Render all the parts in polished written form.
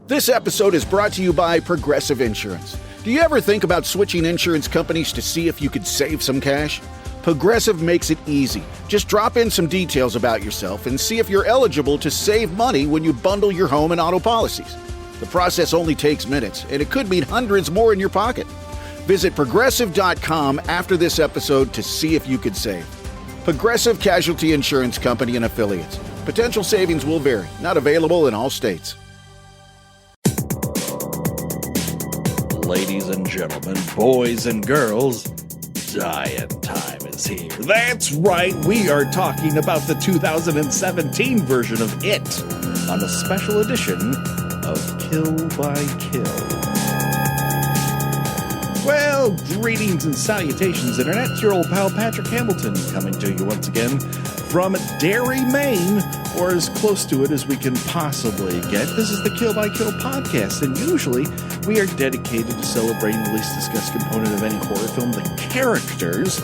This episode is brought to you by Progressive Insurance. Do you ever think about switching insurance companies to see if you could save some cash? Progressive makes it easy. Just drop in some details about yourself and see if you're eligible to save money when you bundle your home and auto policies. The process only takes minutes, and it could mean hundreds more in your pocket. Visit Progressive.com after this episode to see if you could save. Progressive Casualty Insurance Company and Affiliates. Potential savings will vary. Not available in all states. Ladies and gentlemen, boys and girls, Dying Time is here. That's right, we are talking about the 2017 version of It on a special edition of Kill by Kill. Well, greetings and salutations, Internet. It's your old pal Patrick Hamilton coming to you once again from Derry, Maine, or as close to it as we can possibly get. This is the Kill by Kill podcast, and usually we are dedicated to celebrating the least discussed component of any horror film, the characters,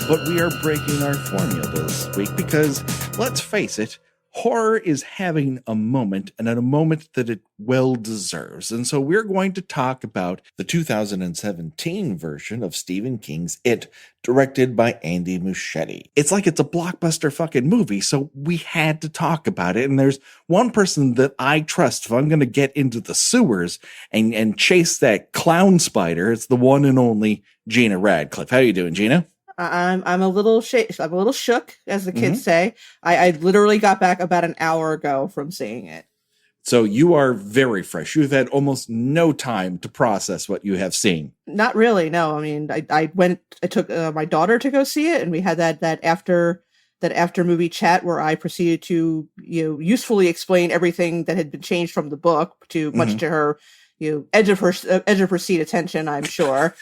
but we are breaking our formula this week because, let's face it, horror is having a moment, and at a moment that it well deserves. And so we're going to talk about the 2017 version of Stephen King's It, directed by Andy Muschietti. It's like it's a blockbuster fucking movie, so we had to talk about it. And there's one person that I trust if I'm going to get into the sewers and chase that clown spider. It's the one and only Gina Radcliffe. How you doing, Gina? I'm a little I'm a little shook, as the kids say. I literally got back about an hour ago from seeing it. So you are very fresh. You've had almost no time to process what you have seen. Not really, no. I mean, I took my daughter to go see it, and we had that after movie chat where I proceeded to usefully explain everything that had been changed from the book, to much to her edge of her seat attention, I'm sure.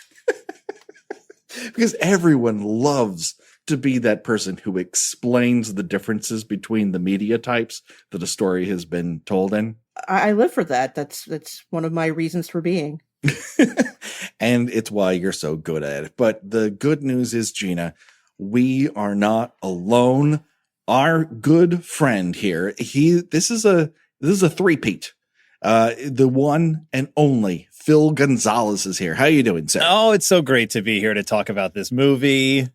Because everyone loves to be that person who explains the differences between the media types that a story has been told in. I live for that. That's one of my reasons for being. And it's why you're so good at it. But the good news is, Gina, we are not alone. Our good friend here, this is a three-peat. The one and only Phil Gonzales is here. How you doing, sir? Oh, it's so great to be here to talk about this movie.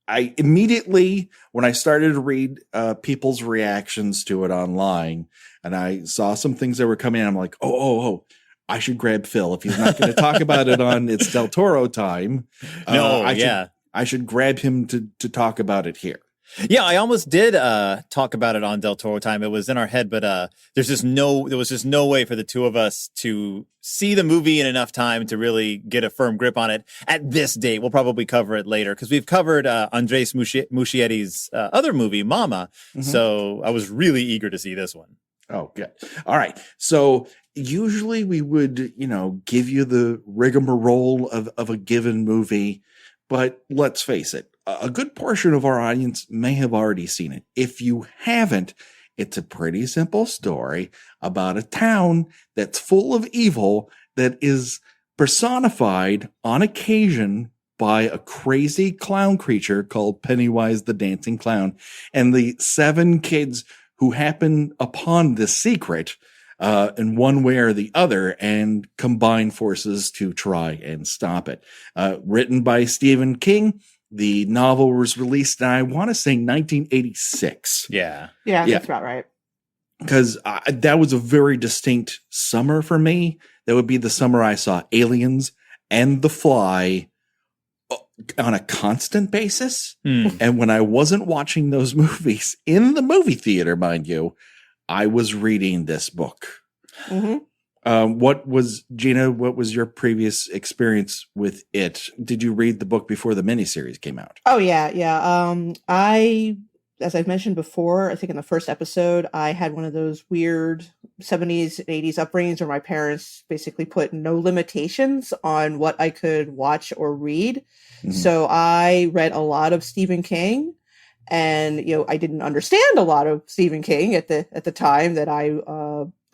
I immediately, when I started to read people's reactions to it online, and I saw some things that were coming in, I'm like, oh, I should grab Phil. If he's not going to talk about it on It's Del Toro Time, I should grab him to talk about it here. Yeah, I almost did talk about it on Del Toro Time. It was in our head, but there was just no way for the two of us to see the movie in enough time to really get a firm grip on it at this date. We'll probably cover it later because we've covered Andres Muschietti's other movie, Mama. Mm-hmm. So I was really eager to see this one. Oh, good. All right. So usually we would, give you the rigmarole of a given movie, but let's face it. A good portion of our audience may have already seen it. If you haven't, it's a pretty simple story about a town that's full of evil that is personified on occasion by a crazy clown creature called Pennywise the Dancing Clown. And the 7 kids who happen upon this secret in one way or the other and combine forces to try and stop it. Written by Stephen King. The novel was released in, I want to say, 1986. Yeah, that's about right. Because that was a very distinct summer for me. That would be the summer I saw Aliens and The Fly on a constant basis. And when I wasn't watching those movies in the movie theater, mind you, I was reading this book. Mm-hmm. What was your previous experience with it? Did you read the book before the miniseries came out? Oh, yeah. As I've mentioned before, I think in the first episode, I had one of those weird 70s and 80s upbringings where my parents basically put no limitations on what I could watch or read. Mm-hmm. So I read a lot of Stephen King. And, I didn't understand a lot of Stephen King at the time that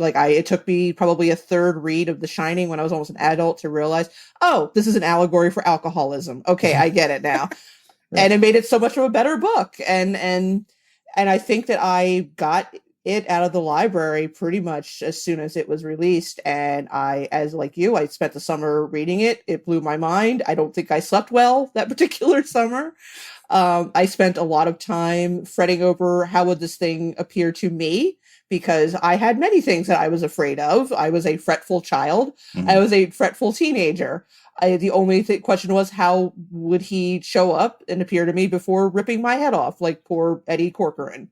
it took me probably a third read of The Shining when I was almost an adult to realize, oh, this is an allegory for alcoholism. Okay, I get it now. Right. And it made it so much of a better book. And I think that I got it out of the library pretty much as soon as it was released. And I, as like you, I spent the summer reading it. It blew my mind. I don't think I slept well that particular summer. I spent a lot of time fretting over how would this thing appear to me, because I had many things that I was afraid of. I was a fretful child. Mhm. I was a fretful teenager. The only question was, how would he show up and appear to me before ripping my head off like poor Eddie Corcoran?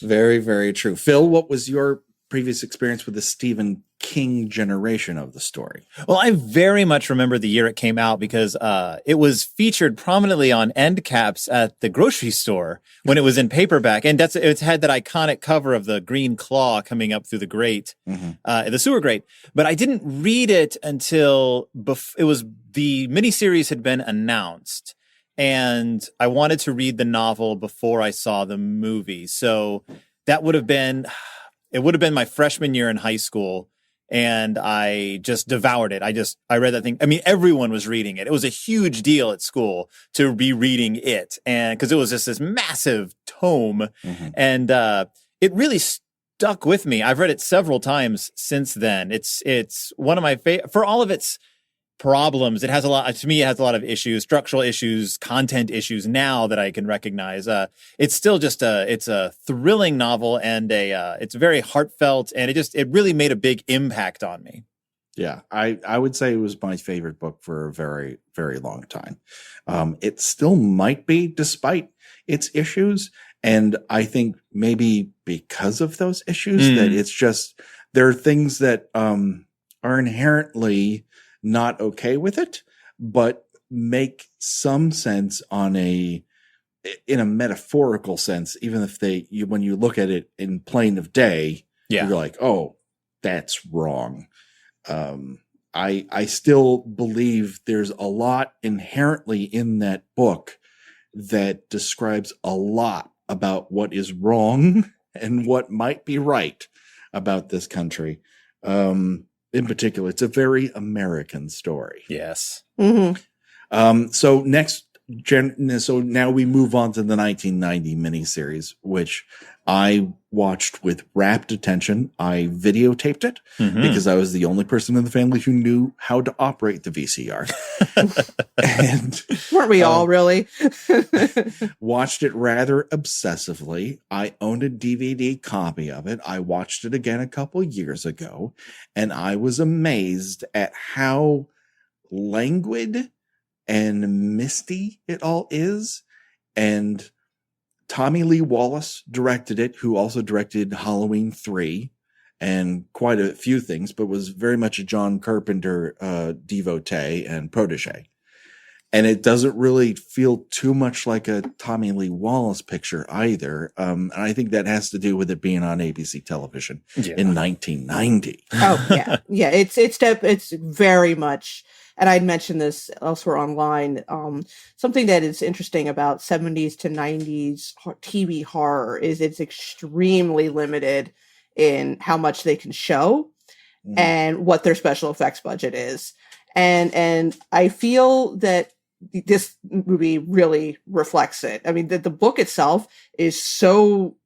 Very, very true. Phil, what was your previous experience with the Stephen King generation of the story? Well, I very much remember the year it came out because it was featured prominently on end caps at the grocery store when it was in paperback. And it's had that iconic cover of the green claw coming up through the grate, the sewer grate. But I didn't read it until the miniseries had been announced. And I wanted to read the novel before I saw the movie. So that would have been my freshman year in high school. And I just devoured it. I read that thing. I mean, everyone was reading it. It was a huge deal at school to be reading it. And because it was just this massive tome. And it really stuck with me. I've read it several times since then. It's one of my favorite, for all of its problems. It has a lot of issues, structural issues, content issues now that I can recognize. It's still just it's a thrilling novel, and it's very heartfelt, and it really made a big impact on me. Yeah, I would say it was my favorite book for a very, very long time. It still might be, despite its issues. And I think maybe because of those issues that it's just, there are things that are inherently not okay with it, but make some sense in a metaphorical sense, even if when you look at it in plain of day, you're like, oh, that's wrong. I still believe there's a lot inherently in that book that describes a lot about what is wrong and what might be right about this country. In particular, it's a very American story. Yes. So now we move on to the 1990 miniseries, which I watched with rapt attention. I videotaped it because I was the only person in the family who knew how to operate the VCR. And weren't we all really? Watched it rather obsessively. I owned a DVD copy of it. I watched it again a couple years ago, and I was amazed at how languid and misty it all is. And Tommy Lee Wallace directed it, who also directed Halloween 3 and quite a few things, but was very much a John Carpenter devotee and protege. And it doesn't really feel too much like a Tommy Lee Wallace picture either. And I think that has to do with it being on ABC television in 1990. Oh yeah. Yeah. It's very much, and I'd mentioned this elsewhere online. Something that is interesting about 70s to 90s TV horror is it's extremely limited in how much they can show and what their special effects budget is. And I feel that this movie really reflects it. I mean, the book itself is so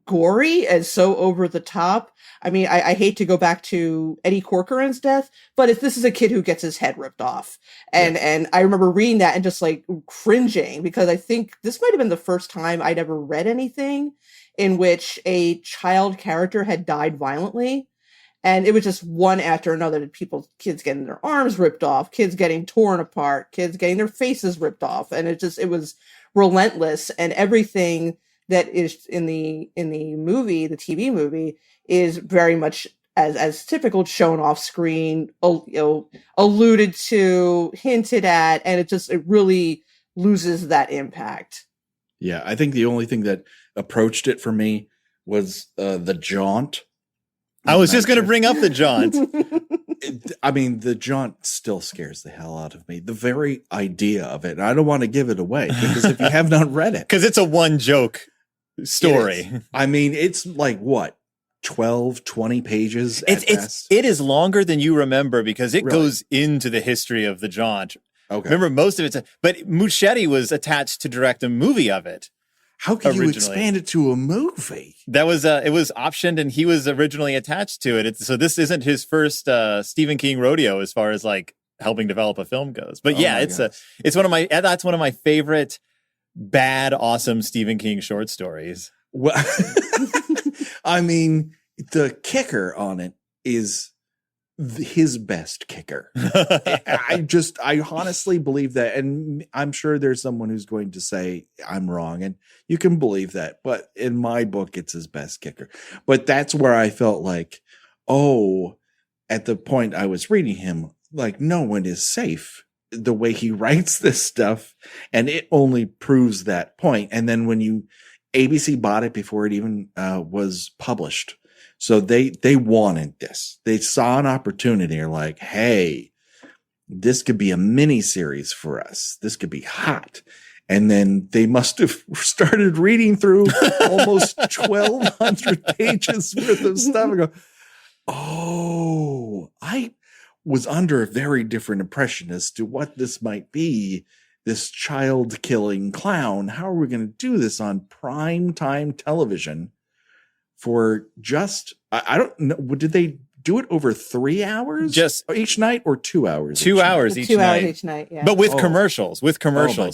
gory and so over the top. I mean, I hate to go back to Eddie Corcoran's death, but this is a kid who gets his head ripped off. And I remember reading that and just like cringing, because I think this might have been the first time I'd ever read anything in which a child character had died violently. And it was just one after another. Kids getting their arms ripped off, kids getting torn apart, kids getting their faces ripped off. And it was relentless. And everything that is in the movie, the TV movie, is very much as typical, shown off screen, alluded to, hinted at, and it really loses that impact. Yeah, I think the only thing that approached it for me was the jaunt. I was just going to bring up the jaunt. The jaunt still scares the hell out of me. The very idea of it. And I don't want to give it away, because if you have not read it. Because it's a one joke story. It's like what? 12, 20 pages at best? It is longer than you remember, because it goes into the history of the jaunt. Okay. Remember most of it. But Muschietti was attached to direct a movie of it. How can you originally. expand it to a movie? That was it was optioned, and he was originally attached to it. So this isn't his first Stephen King rodeo as far as like helping develop a film goes. But yeah, it's one of my that's one of my favorite bad awesome Stephen King short stories. Well, I mean, the kicker on it is his best kicker. I honestly believe that. And I'm sure there's someone who's going to say I'm wrong, and you can believe that. But in my book, it's his best kicker. But that's where I felt like, at the point I was reading him, like no one is safe the way he writes this stuff. And it only proves that point. And then when ABC bought it before it even was published. So they wanted this. They saw an opportunity. They're like, hey, this could be a mini series for us. This could be hot. And then they must have started reading through almost 1,200 pages worth of stuff and go, I was under a very different impression as to what this might be. This child killing clown. How are we going to do this on prime time television? For just, I don't know, did they do it over 3 hours? Just each night or 2 hours? 2 hours each night. 2 hours each night, yeah. But with commercials,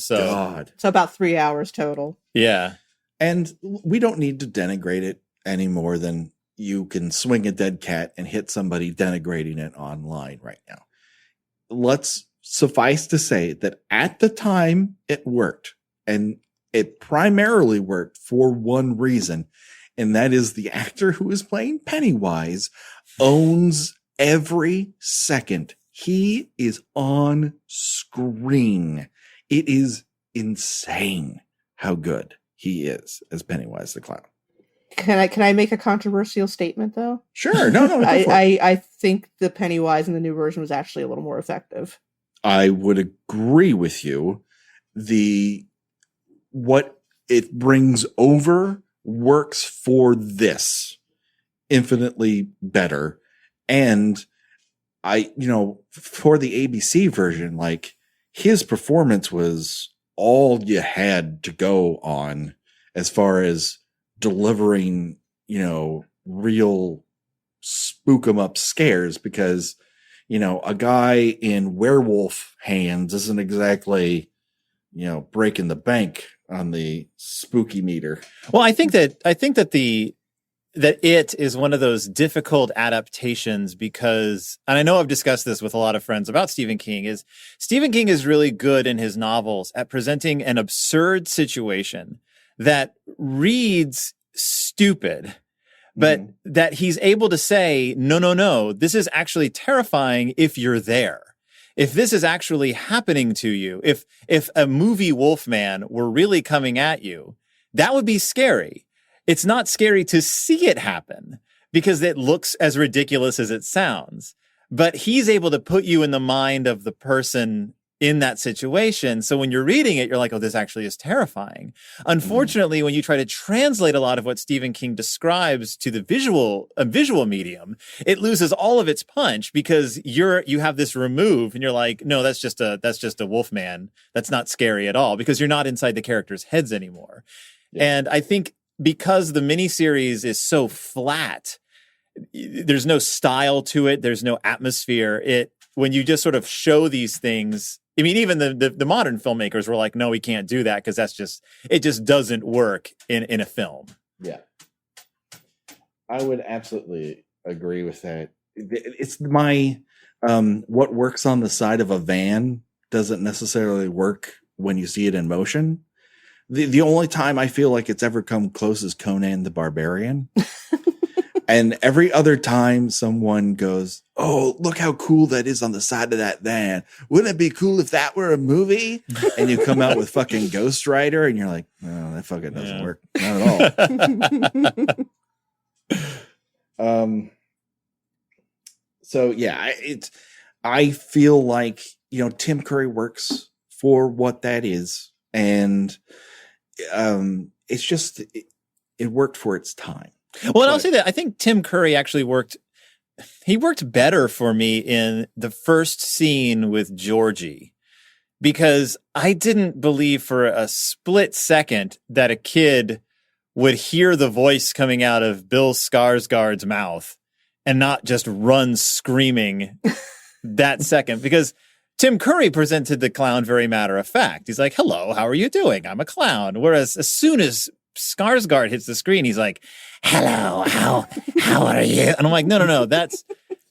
so God. So about 3 hours total. Yeah. And we don't need to denigrate it any more than you can swing a dead cat and hit somebody denigrating it online right now. Let's suffice to say that at the time it worked, and it primarily worked for one reason. And that is the actor who is playing Pennywise owns every second he is on screen. It is insane how good he is as Pennywise the Clown. Can I make a controversial statement though? Sure. No. I think the Pennywise in the new version was actually a little more effective. I would agree with you. What it brings over works for this infinitely better. And for the ABC version, like his performance was all you had to go on as far as delivering, real spook 'em up scares, because, a guy in werewolf hands isn't exactly, breaking the bank on the spooky meter. Well, I think that it is one of those difficult adaptations because, and I know I've discussed this with a lot of friends about Stephen King is really good in his novels at presenting an absurd situation that reads stupid, but that he's able to say, no, this is actually terrifying if you're there. If this is actually happening to you, if a movie Wolfman were really coming at you, that would be scary. It's not scary to see it happen because it looks as ridiculous as it sounds. But he's able to put you in the mind of the person in that situation. So when you're reading it, you're like, oh, this actually is terrifying. Unfortunately, when you try to translate a lot of what Stephen King describes to the visual medium, it loses all of its punch because you have this remove and you're like, no, that's just a Wolfman. That's not scary at all because you're not inside the characters' heads anymore. Yeah. And I think because the miniseries is so flat, there's no style to it. There's no atmosphere. When you just sort of show these things, I mean, even the modern filmmakers were like, no, we can't do that because it just doesn't work in a film. Yeah. I would absolutely agree with that. It's my, what works on the side of a van doesn't necessarily work when you see it in motion. The only time I feel like it's ever come close is Conan the Barbarian. And every other time someone goes, oh, look how cool that is on the side of that van. Wouldn't it be cool if that were a movie? And you come out with fucking Ghost Rider and you're like, no, that fucking doesn't work. Not at all. So yeah, I feel like, Tim Curry works for what that is. And it's just, it worked for its time. Well, and I'll say that I think Tim Curry actually worked better for me in the first scene with Georgie. because I didn't believe for a split second that a kid would hear the voice coming out of Bill Skarsgård's mouth and not just run screaming that second. Because Tim Curry presented the clown very matter of fact. He's like, hello, how are you doing? I'm a clown. Whereas as soon as Skarsgård hits the screen, he's like, hello, how are you? And I'm like, no,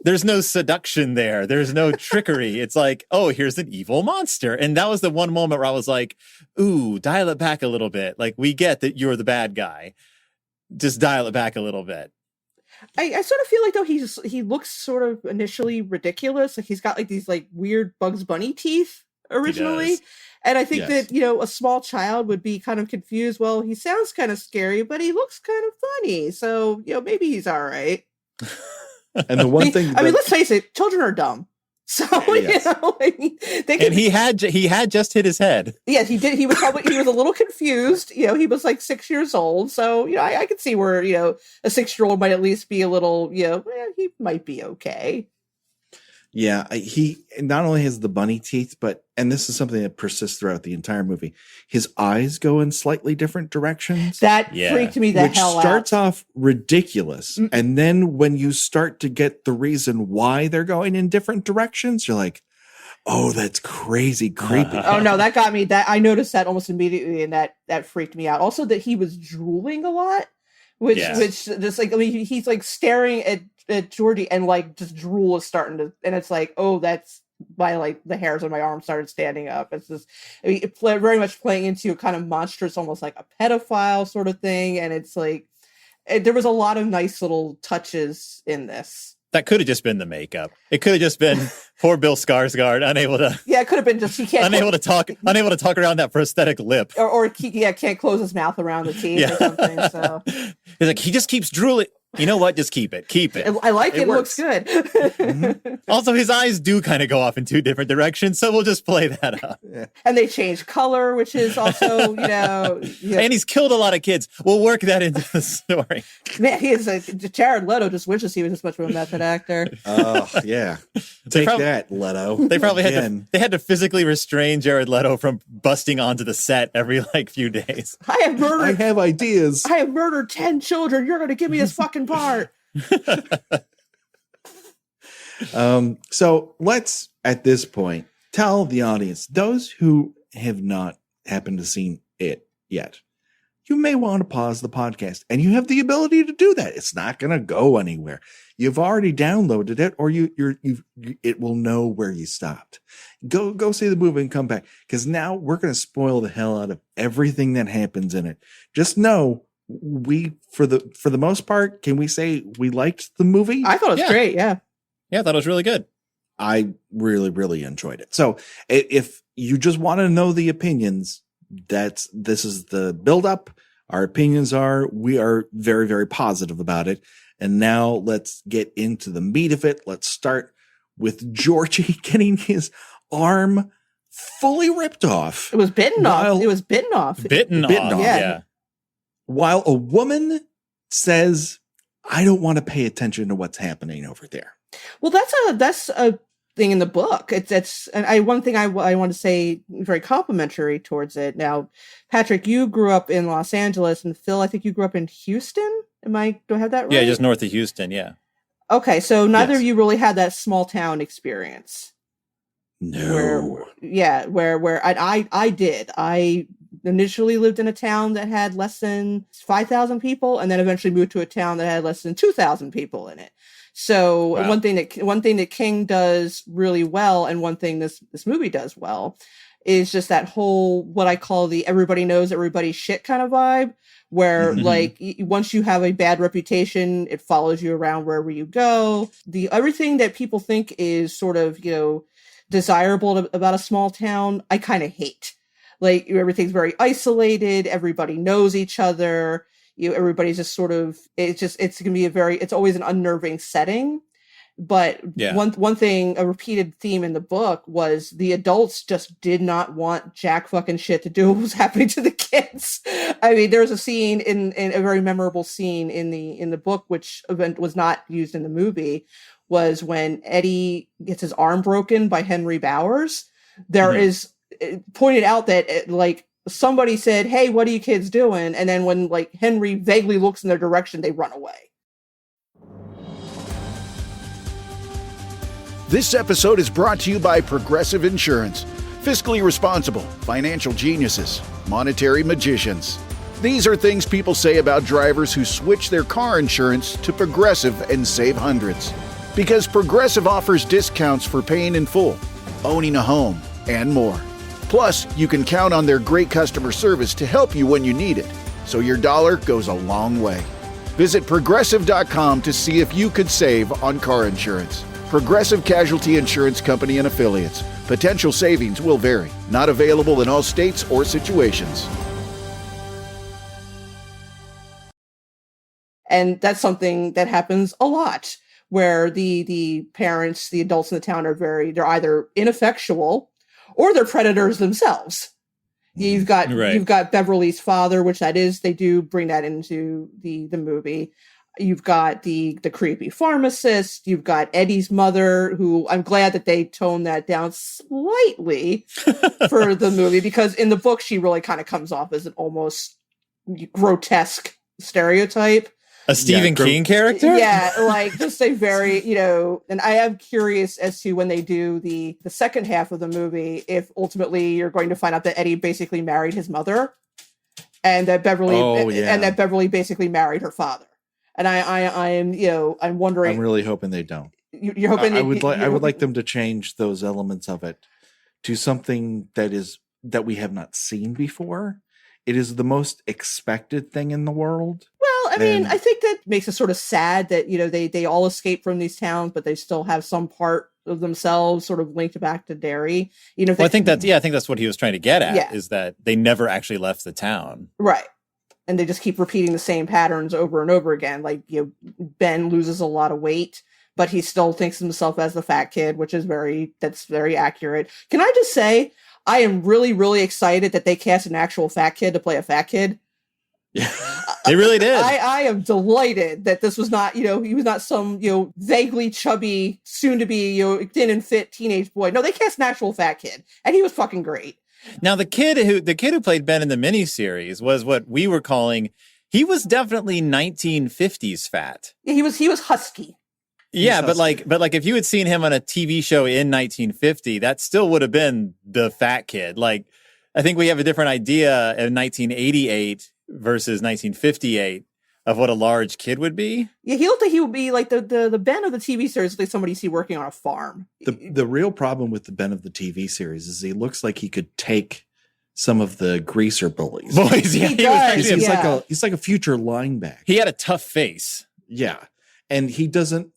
there's no seduction there. There's no trickery. It's like, oh, here's an evil monster. And that was the one moment where I was like, ooh, dial it back a little bit. Like, we get that you're the bad guy. Just dial it back a little bit. I sort of feel like, though, he looks sort of initially ridiculous. Like, he's got like these like weird Bugs Bunny teeth originally. And I think that, a small child would be kind of confused. Well, he sounds kind of scary, but he looks kind of funny. So, maybe he's all right. And the one thing, let's face it, children are dumb. So, yes. They can, and he had just hit his head. Yes, he did. He was a little confused. He was like 6 years old. So, I could see where, a 6-year-old might at least be a little, he might be okay. Yeah, he not only has the bunny teeth, and this is something that persists throughout the entire movie, his eyes go in slightly different directions. That freaked me the hell out. Which starts off ridiculous. Mm-hmm. And then when you start to get the reason why they're going in different directions, you're like, oh, that's crazy creepy. Oh, no, that got me. That I noticed that almost immediately, and that freaked me out. Also, that he was drooling a lot, which just like, he's like staring at Georgie, and like just drool is starting to, and it's like, oh, that's my, like, the hairs on my arm started standing up. It's just, very much playing into a kind of monstrous, almost like a pedophile sort of thing. And it's like, there was a lot of nice little touches in this. That could have just been the makeup. It could have just been poor Bill Skarsgård unable to. Yeah, it could have been just unable to talk around that prosthetic lip, or can't close his mouth around the teeth or something. So he's like, he just keeps drooling. You know what? Just keep it. I like it. It looks good. Mm-hmm. Also, his eyes do kind of go off in two different directions, so we'll just play that up. Yeah. And they change color, which is also, And he's killed a lot of kids. We'll work that into the story. Man, Jared Leto just wishes he was this much of a method actor. Oh, yeah. Take that, Leto. They probably had to physically restrain Jared Leto from busting onto the set every few days. I have ideas. I have murdered 10 children. You're going to give me this fucking part. So let's, at this point, tell the audience, those who have not happened to seen it yet, you may want to pause the podcast, and you have the ability to do that. It's not going to go anywhere. You've already downloaded it, or it will know where you stopped. Go see the movie and come back, because now we're going to spoil the hell out of everything that happens in it. Just know, for the most part, can we say we liked the movie? I thought it was great. Yeah, I thought it was really good. I really, really enjoyed it. So if you just want to know the opinions, this is the build up. Our opinions we are very, very positive about it. And now let's get into the meat of it. Let's start with Georgie getting his arm fully ripped off. It was bitten off. It was bitten off. Bitten off. Yeah. While a woman says, I don't want to pay attention to what's happening over there. Well, that's a thing in the book. One thing I want to say very complimentary towards it. Now, Patrick, you grew up in Los Angeles, and Phil, I think you grew up in Houston. Do I have that right? Yeah, just north of Houston. Yeah. Okay, so neither of you really had that small town experience. No. Where I did. I initially lived in a town that had less than 5,000 people, and then eventually moved to a town that had less than 2,000 people in it. So wow. one thing that King does really well, and one thing this movie does well, is just that whole, what I call the everybody knows everybody's shit kind of vibe, where like once you have a bad reputation, it follows you around wherever you go. Everything that people think is sort of, desirable about a small town, I kind of hate. Like, everything's very isolated. Everybody knows each other. Everybody's just sort of, it's going to be it's always an unnerving setting. But one thing, a repeated theme in the book was the adults just did not want jack fucking shit to do what was happening to the kids. I mean, there was a scene in a very memorable scene in the book, which event was not used in the movie, was when Eddie gets his arm broken by Henry Bowers. There is pointed out that like somebody said, "Hey, what are you kids doing?" And then when like Henry vaguely looks in their direction, they run away. This episode is brought to you by Progressive Insurance. Fiscally responsible, financial geniuses, monetary magicians. These are things people say about drivers who switch their car insurance to Progressive and save hundreds. Because Progressive offers discounts for paying in full, owning a home, and more. Plus, you can count on their great customer service to help you when you need it, so your dollar goes a long way. Visit Progressive.com to see if you could save on car insurance. Progressive Casualty Insurance Company and Affiliates. Potential savings will vary. Not available in all states or situations. And that's something that happens a lot, where the parents, the adults in the town they're either ineffectual or they're predators themselves. You've got Beverly's father, which that is, they do bring that into the movie. You've got the creepy pharmacist. You've got Eddie's mother, who I'm glad that they toned that down slightly for the movie, because in the book, she really kind of comes off as an almost grotesque stereotype. A Stephen King character? Yeah, like just a very, and I am curious as to when they do the second half of the movie, if ultimately you're going to find out that Eddie basically married his mother and that Beverly basically married her father. And I'm wondering. I'm really hoping they don't. You're hoping I would like them to change those elements of it to something that we have not seen before. It is the most expected thing in the world. Well, I mean, I think that makes it sort of sad that, they all escape from these towns, but they still have some part of themselves sort of linked back to Derry. I think that's what he was trying to get at, is that they never actually left the town. Right. And they just keep repeating the same patterns over and over again. Like, Ben loses a lot of weight, but he still thinks of himself as the fat kid, which is that's very accurate. Can I just say, I am really, really excited that they cast an actual fat kid to play a fat kid. Yeah, they really did. I am delighted that this was not, he was not some, vaguely chubby, soon to be, thin and fit teenage boy. No, they cast an actual fat kid, and he was fucking great. Now, the kid who played Ben in the miniseries was what we were calling, he was definitely 1950s fat. Yeah, he was husky. Yeah, but like if you had seen him on a TV show in 1950, that still would have been the fat kid. Like, I think we have a different idea in 1988 versus 1958 of what a large kid would be. Yeah, he looked like he would be like the Ben of the TV series, like somebody you see working on a farm. The real problem with the Ben of the TV series is he looks like he could take some of the greaser bullies. He's like a future linebacker. He had a tough face. Yeah, and he doesn't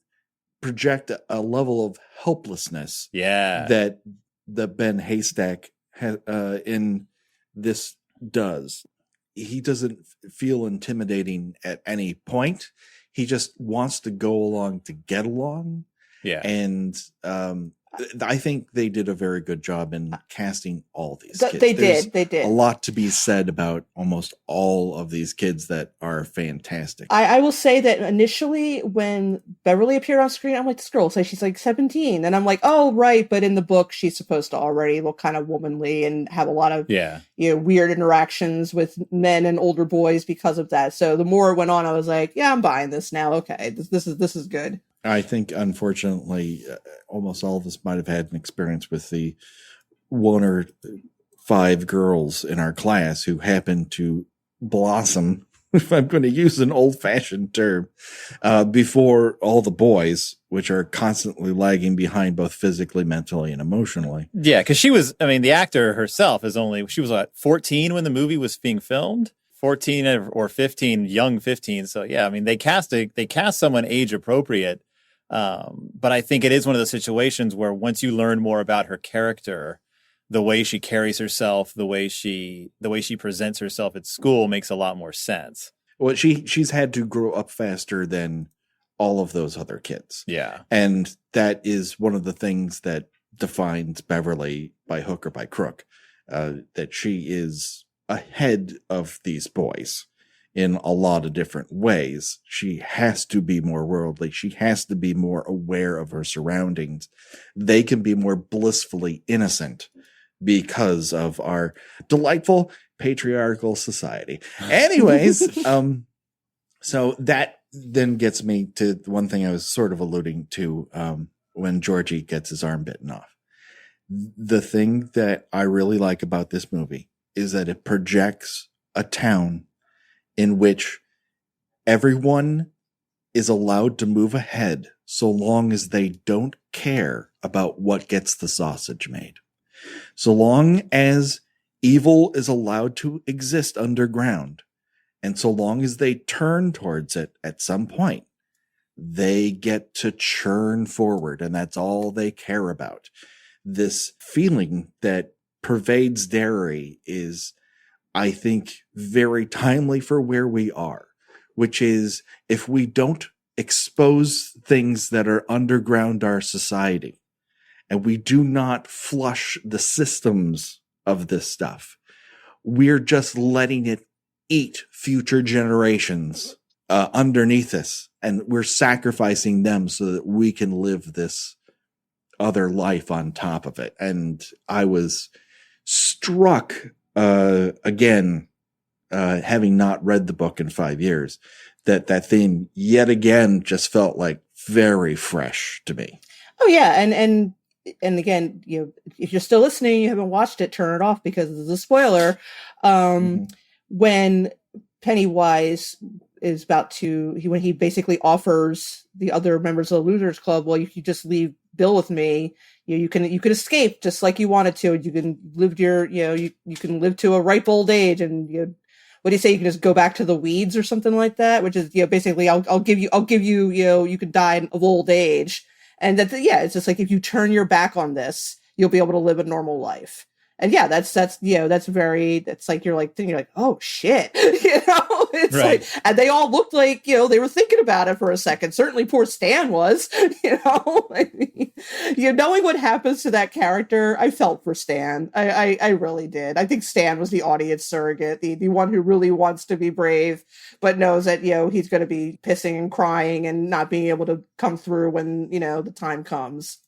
project a level of helplessness. Yeah, that the Ben Haystack in this does. He doesn't feel intimidating at any point. He just wants to go along to get along. Yeah. And I think they did a very good job in casting all these kids. They did. A lot to be said about almost all of these kids that are fantastic. I will say that initially when Beverly appeared on screen, I'm like, this girl looks like she's like 17. And I'm like, oh, right. But in the book, she's supposed to already look kind of womanly and have a lot of weird interactions with men and older boys because of that. So the more it went on, I was like, yeah, I'm buying this now. Okay, this is good. I think, unfortunately, almost all of us might have had an experience with the 1 or 5 girls in our class who happened to blossom, if I'm going to use an old-fashioned term, before all the boys, which are constantly lagging behind both physically, mentally, and emotionally. Yeah, because the actor herself she was 14 when the movie was being filmed. 14 or 15, young 15. So yeah, they cast someone age appropriate. But I think it is one of those situations where once you learn more about her character, the way she carries herself, the way she presents herself at school makes a lot more sense. Well, she's had to grow up faster than all of those other kids. Yeah. And that is one of the things that defines Beverly by hook or by crook, that she is ahead of these boys in a lot of different ways. She has to be more worldly. She has to be more aware of her surroundings. They can be more blissfully innocent because of our delightful patriarchal society. Anyways, so that then gets me to one thing I was sort of alluding to when Georgie gets his arm bitten off. The thing that I really like about this movie is that it projects a town in which everyone is allowed to move ahead so long as they don't care about what gets the sausage made. So long as evil is allowed to exist underground, and so long as they turn towards it at some point, they get to churn forward, and that's all they care about. This feeling that pervades Derry is, I think, very timely for where we are, which is if we don't expose things that are underground our society, and we do not flush the systems of this stuff, we're just letting it eat future generations underneath us, and we're sacrificing them so that we can live this other life on top of it. And I was struck again, having not read the book in 5 years, that theme yet again just felt like very fresh to me. Oh yeah, and again, you know, if you're still listening, you haven't watched it, turn it off because it's a spoiler. When Pennywise is about to, when he basically offers the other members of the Losers Club, well, you can just leave Bill with me. You can escape just like you wanted to. You can live you can live to a ripe old age, and what do you say? You can just go back to the weeds or something like that, which is basically I'll give you you can die of old age. And it's just like, if you turn your back on this, you'll be able to live a normal life. And yeah, that's like, you're like, oh shit, it's right. Like, and they all looked like, they were thinking about it for a second. Certainly poor Stan was, I mean, knowing what happens to that character, I felt for Stan. I really did. I think Stan was the audience surrogate, the one who really wants to be brave, but knows that, he's going to be pissing and crying and not being able to come through when, the time comes.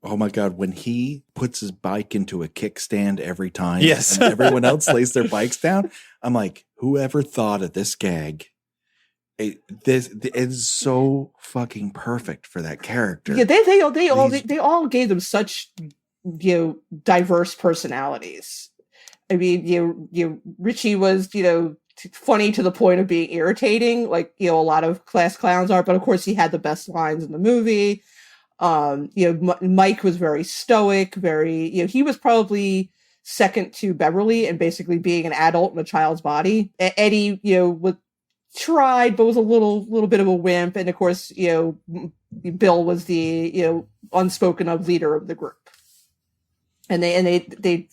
Oh my God, when he puts his bike into a kickstand every time, yes, and everyone else lays their bikes down, I'm like, whoever thought of this gag? This is so fucking perfect for that character. Yeah, they all gave them such diverse personalities. I mean, Richie was funny to the point of being irritating, like a lot of class clowns are, but of course he had the best lines in the movie. Mike was very stoic, he was probably second to Beverly and basically being an adult in a child's body. Eddie, tried, but was a little bit of a wimp. And of course, Bill was the, unspoken of leader of the group. And they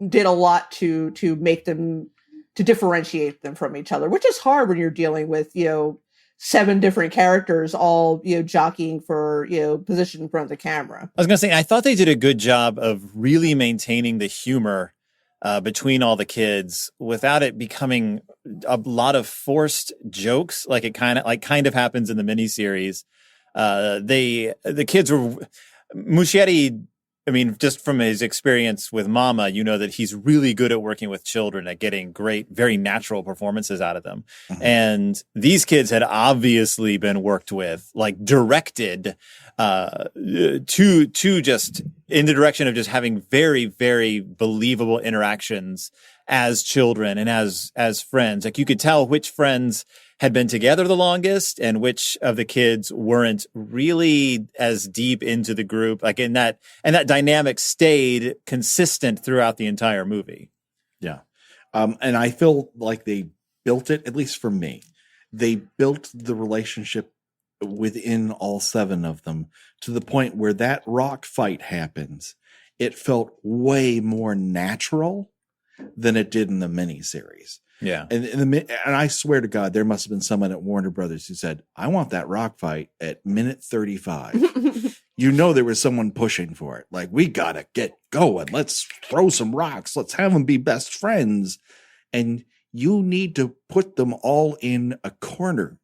did a lot to make them, to differentiate them from each other, which is hard when you're dealing with, 7 different characters all jockeying for position in front of the camera. I was gonna say, I thought they did a good job of really maintaining the humor between all the kids without it becoming a lot of forced jokes, like it kind of happens in the miniseries. The kids were Muschietti. I mean, just from his experience with Mama, that he's really good at working with children, at getting great, very natural performances out of them. Mm-hmm. And these kids had obviously been worked with, like directed to just in the direction of just having very, very believable interactions as children and as friends. Like, you could tell which friends had been together the longest and which of the kids weren't really as deep into the group. Like, and that dynamic stayed consistent throughout the entire movie. Yeah. And I feel like they built it, at least for me, they built the relationship within all 7 of them to the point where that rock fight happens. It felt way more natural than it did in the miniseries. Yeah. And I swear to God, there must have been someone at Warner Brothers who said, I want that rock fight at minute 35. There was someone pushing for it. Like, we got to get going. Let's throw some rocks. Let's have them be best friends. And you need to put them all in a corner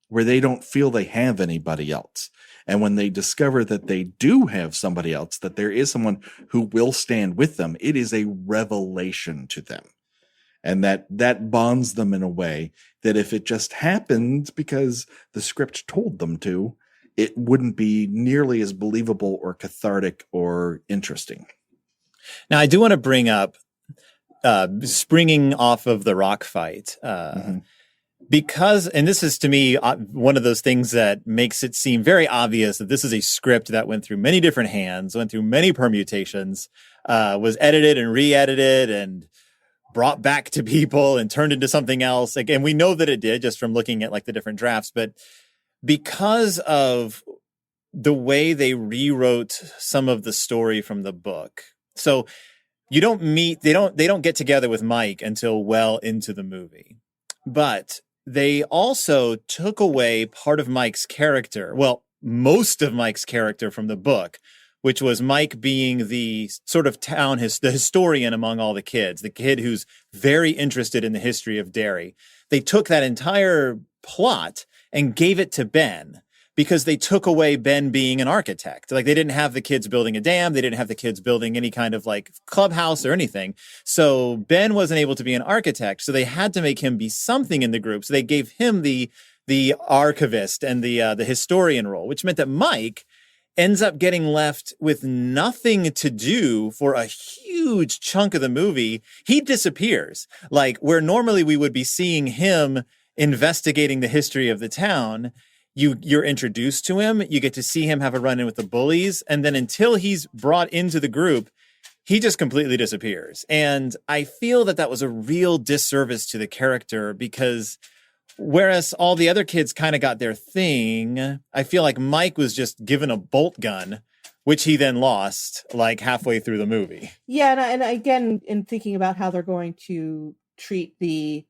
where they don't feel they have anybody else. And when they discover that they do have somebody else, that there is someone who will stand with them, it is a revelation to them. And that bonds them in a way that if it just happened because the script told them to, it wouldn't be nearly as believable or cathartic or interesting. Now, I do want to bring up springing off of the rock fight. Because, and this is to me one of those things that makes it seem very obvious that this is a script that went through many different hands, went through many permutations, was edited and re-edited and brought back to people and turned into something else. Again, we know that it did just from looking at like the different drafts, but because of the way they rewrote some of the story from the book. So you don't meet, they don't get together with Mike until well into the movie, but they also took away part of Mike's character. Well, most of Mike's character from the book, which was Mike being the sort of the historian among all the kids, the kid who's very interested in the history of Derry. They took that entire plot and gave it to Ben because they took away Ben being an architect. Like they didn't have the kids building a dam. They didn't have the kids building any kind of like clubhouse or anything. So Ben wasn't able to be an architect. So they had to make him be something in the group. So they gave him the archivist and the historian role, which meant that Mike ends up getting left with nothing to do for a huge chunk of the movie. He disappears. Like where normally we would be seeing him investigating the history of the town, you're introduced to him, you get to see him have a run-in with the bullies, and then until he's brought into the group, he just completely disappears. And I feel that was a real disservice to the character because whereas all the other kids kind of got their thing, I feel like Mike was just given a bolt gun, which he then lost like halfway through the movie. Yeah, and again, in thinking about how they're going to treat the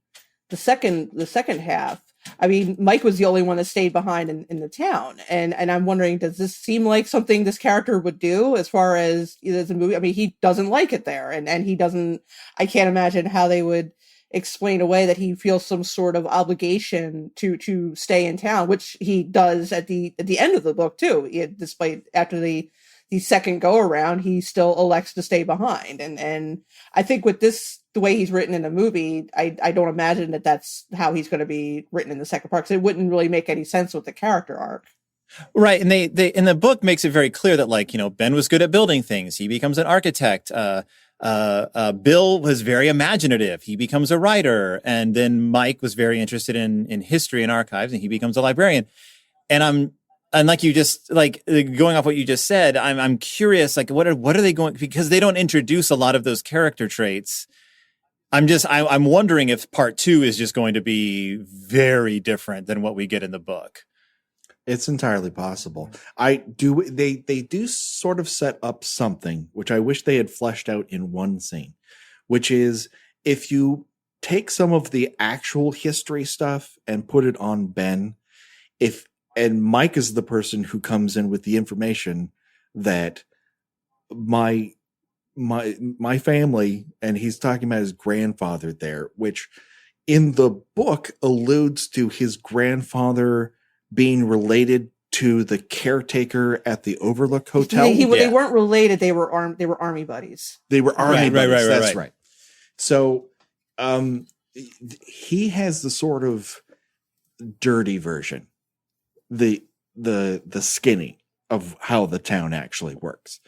second half, I mean, Mike was the only one that stayed behind in the town, and I'm wondering, does this seem like something this character would do as far as the movie? I mean, he doesn't like it there, and he doesn't. I can't imagine how they would explain away that he feels some sort of obligation to stay in town, which he does at the end of the book too. Despite after the second go around, he still elects to stay behind. And I think with this, the way he's written in the movie, I don't imagine that that's how he's going to be written in the second part, because it wouldn't really make any sense with the character arc. Right. And they in the book makes it very clear that like, Ben was good at building things. He becomes an architect. Bill was very imaginative. He becomes a writer. And then Mike was very interested in history and archives, and he becomes a librarian. And like you just like going off what you just said, I'm curious, like what are they going, because they don't introduce a lot of those character traits. I'm wondering if part 2 is just going to be very different than what we get in the book. It's entirely possible. They do sort of set up something, which I wish they had fleshed out in one scene, which is if you take some of the actual history stuff and put it on Ben, and Mike is the person who comes in with the information that my family, and he's talking about his grandfather there, which in the book alludes to his grandfather being related to the caretaker at the Overlook Hotel. They weren't related. They were army buddies. They were army buddies. That's right. right. So, he has the sort of dirty version, the skinny of how the town actually works.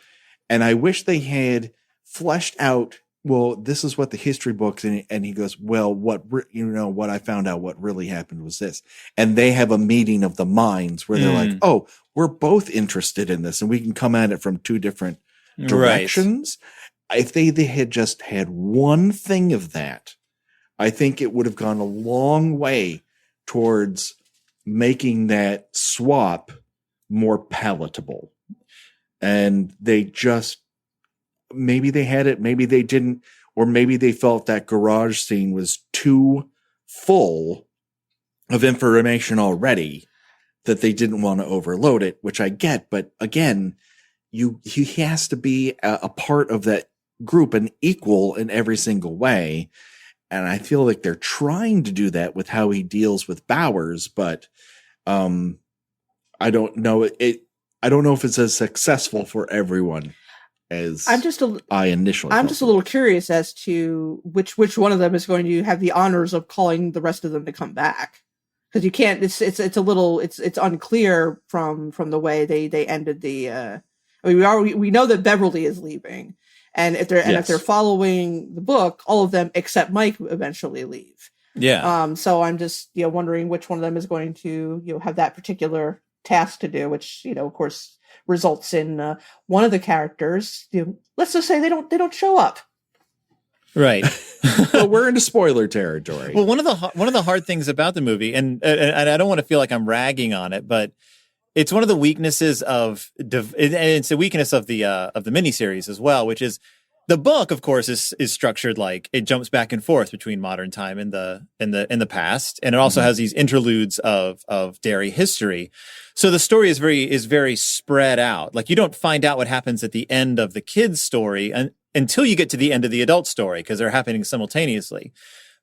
And I wish they had fleshed out, well, this is what the history books, and he goes, well, what I found out what really happened was this. And they have a meeting of the minds where they're like, oh, we're both interested in this and we can come at it from two different directions. Right. If they had just had one thing of that, I think it would have gone a long way towards making that swap more palatable. And they just, maybe they had it, maybe they didn't, or maybe they felt that garage scene was too full of information already that they didn't want to overload it, which I get. But again, he has to be a part of that group, an equal in every single way. And I feel like they're trying to do that with how he deals with Bowers, but I don't know. I don't know if it's as successful for everyone as I initially. I'm just a little curious as to which one of them is going to have the honors of calling the rest of them to come back, because you can't. It's a little. It's unclear from the way they ended the. I mean, we know that Beverly is leaving, and if they're following the book, all of them except Mike eventually leave. Yeah. So I'm just wondering which one of them is going to have that particular task to do, which of course results in one of the characters. Let's just say they don't show up. Right. Well, we're into spoiler territory. Well, one of the hard things about the movie, and I don't want to feel like I'm ragging on it, but it's one of the weaknesses of, and it's a weakness of the miniseries as well, which is the book, of course, is structured like it jumps back and forth between modern time and the past, and it also has these interludes of Derry history. So the story is very spread out. Like, you don't find out what happens at the end of the kids' story until you get to the end of the adult story, because they're happening simultaneously.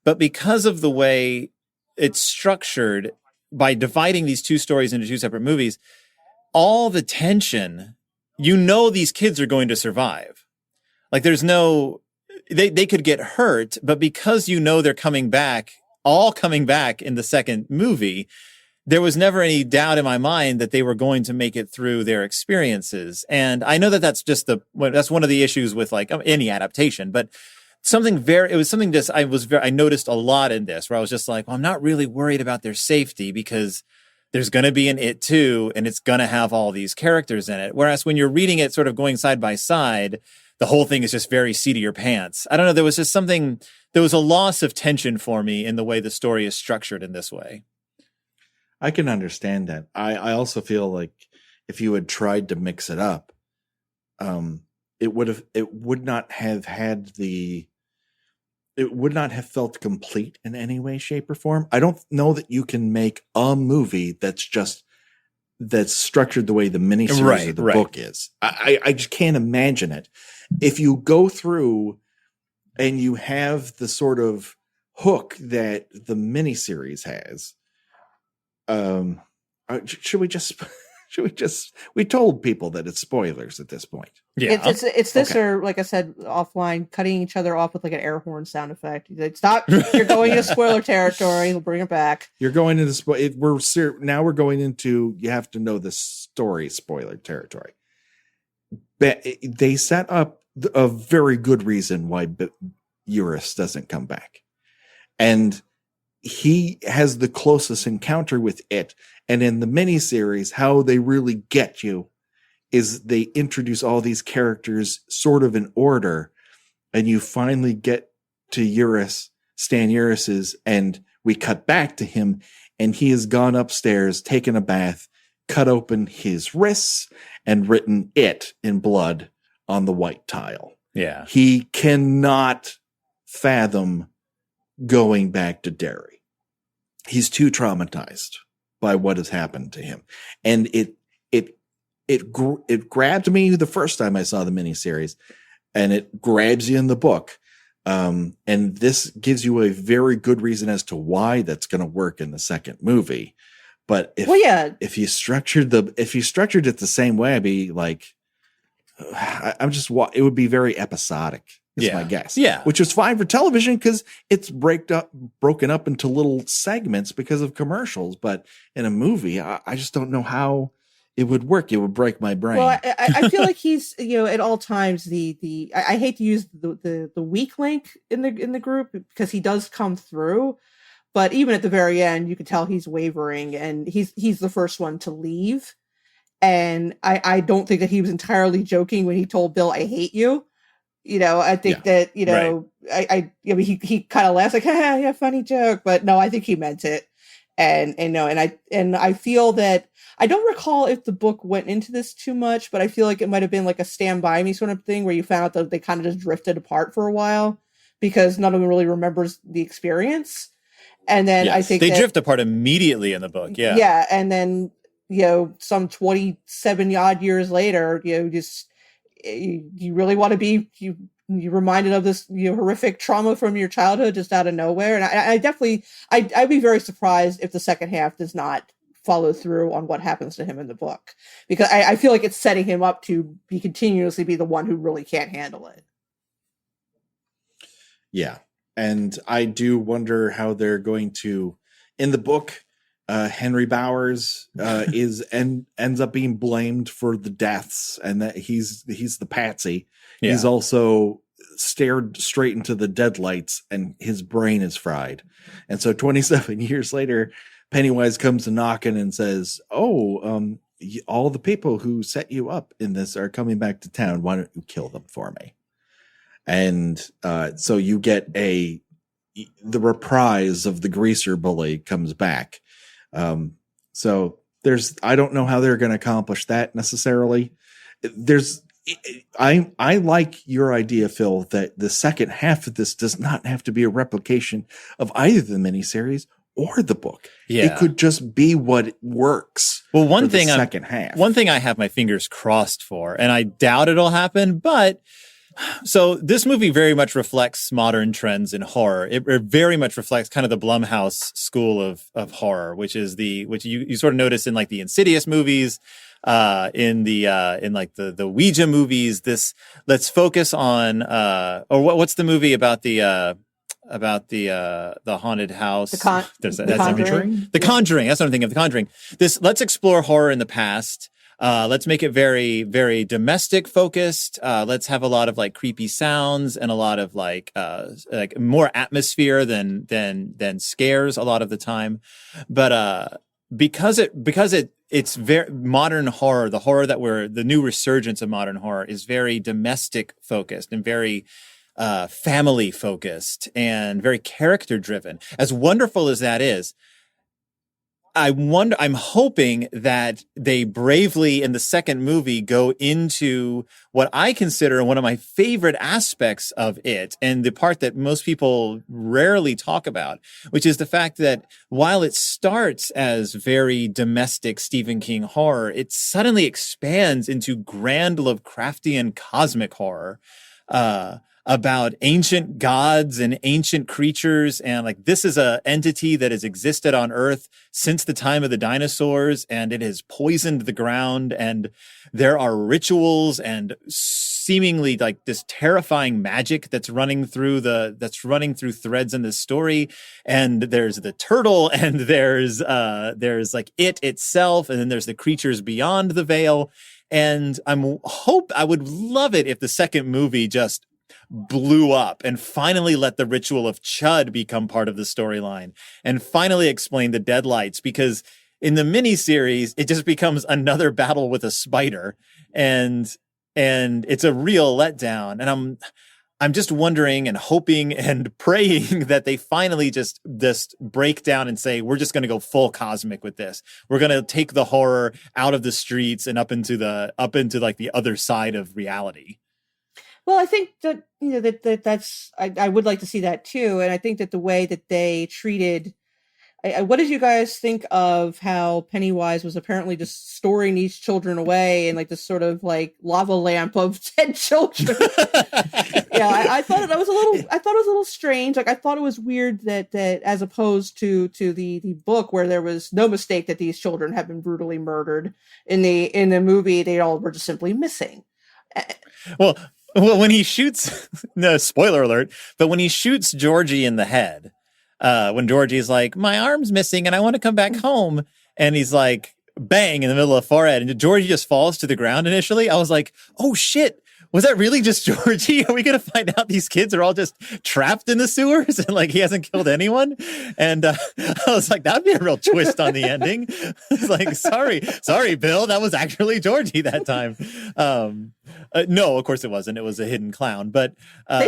But because of the way it's structured, by dividing these two stories into two separate movies, all the tension, these kids are going to survive. Like, there's no, they could get hurt, but because they're coming back in the second movie, there was never any doubt in my mind that they were going to make it through their experiences. And I know that that's one of the issues with like any adaptation, but I noticed a lot in this where I was just like, well, I'm not really worried about their safety because there's going to be an It Too, and it's going to have all these characters in it. Whereas when you're reading it sort of going side by side, the whole thing is just very seat of your pants. I don't know. There was a loss of tension for me in the way the story is structured in this way. I can understand that. I also feel like if you had tried to mix it up, it would not have felt complete in any way, shape, or form. I don't know that you can make a movie that's structured the way the miniseries of the book is. I just can't imagine it. If you go through and you have the sort of hook that the miniseries has, we told people that it's spoilers at this point. Yeah, it's this, okay. Or like I said offline, cutting each other off with like an air horn sound effect. Like, stop! You're going into spoiler territory. We'll bring it back. You're going into now we're going into, you have to know the story spoiler territory. But they set up a very good reason why Eurus doesn't come back, and he has the closest encounter with it. And in the miniseries, how they really get you is they introduce all these characters sort of in order, and you finally get to Stan Eurus's, and we cut back to him, and he has gone upstairs, taken a bath, cut open his wrists, and written "it" in blood on the white tile. Yeah. He cannot fathom going back to Derry. He's too traumatized by what has happened to him. And it grabbed me the first time I saw the miniseries, and it grabs you in the book. And this gives you a very good reason as to why that's going to work in the second movie. But if you structured it the same way, I'd be like, it would be very episodic. Is my guess. Yeah. Which is fine for television because it's broken up into little segments because of commercials. But in a movie, I just don't know how it would work. It would break my brain. Well, I feel like he's, at all times I hate to use the weak link in the group because he does come through, but even at the very end, you can tell he's wavering, and he's the first one to leave. And I don't think that he was entirely joking when he told Bill, "I hate you." I think that, right. He kind of laughs like, yeah, funny joke. But no, I think he meant it. And I feel that I don't recall if the book went into this too much, but I feel like it might have been like a Stand By Me sort of thing where you found out that they kind of just drifted apart for a while because none of them really remembers the experience. And then I think they drift apart immedially in the book. Yeah. Yeah. And then, some 27 odd years later, you really want to be you reminded of this horrific trauma from your childhood just out of nowhere. And I definitely I'd be very surprised if the second half does not follow through on what happens to him in the book, because I feel like it's setting him up to continuously be the one who really can't handle it. Yeah. And I do wonder how they're going to, in the book, Henry Bowers ends up being blamed for the deaths, and that he's the patsy. Yeah. He's also stared straight into the deadlights and his brain is fried. And so 27 years later, Pennywise comes to knocking and says, all the people who set you up in this are coming back to town. Why don't you kill them for me? And so you get the reprise of the greaser bully comes back. So I don't know how they're going to accomplish that necessarily. I like your idea, Phil, that the second half of this does not have to be a replication of either the miniseries or the book. Yeah. It could just be what works. Well, one thing I have my fingers crossed for, and I doubt it'll happen, but so this movie very much reflects modern trends in horror. It very much reflects kind of the Blumhouse school of horror, which you sort of notice in like the Insidious movies, in like the Ouija movies. Let's focus on what's the movie about the haunted house? The Conjuring. The Conjuring. That's what I'm thinking of. The Conjuring. Let's explore horror in the past. Let's make it very, very domestic focused. Let's have a lot of like creepy sounds and a lot of like more atmosphere than scares a lot of the time. But because it's very modern horror, the new resurgence of modern horror is very domestic focused and very family focused and very character driven. As wonderful as that is, I'm hoping that they bravely in the second movie go into what I consider one of my favorite aspects of it, and the part that most people rarely talk about, which is the fact that while it starts as very domestic Stephen King horror, it suddenly expands into grand Lovecraftian cosmic horror, about ancient gods and ancient creatures. And like, this is a entity that has existed on Earth since the time of the dinosaurs, and it has poisoned the ground. And there are rituals and seemingly like this terrifying magic that's running through threads in this story. And there's the turtle, and there's like it itself. And then there's the creatures beyond the veil. And I would love it if the second movie just blew up and finally let the ritual of Chud become part of the storyline and finally explain the deadlights, because in the miniseries it just becomes another battle with a spider, and it's a real letdown. And I'm just wondering and hoping and praying that they finally just break down and say, we're just going to go full cosmic with this. We're going to take the horror out of the streets and up into like the other side of reality. Well, I think that, that's, I would like to see that too. And I think that the way that they treated, what did you guys think of how Pennywise was apparently just storing these children away in like this sort of like lava lamp of dead children? Yeah, I thought it was a little strange. Like, I thought it was weird that as opposed to the book, where there was no mistake that these children had been brutally murdered, in the movie, they all were just simply missing. Well, when he shoots, no spoiler alert, but when he shoots Georgie in the head, when Georgie's like, my arm's missing and I want to come back home, and he's like, bang, in the middle of the forehead, and Georgie just falls to the ground initially, I was like, oh shit, was that really just Georgie? Are we going to find out these kids are all just trapped in the sewers and like he hasn't killed anyone? And I was like, that'd be a real twist on the ending. It's like, sorry, Bill, that was actually Georgie that time. No, of course it wasn't. It was a hidden clown. But they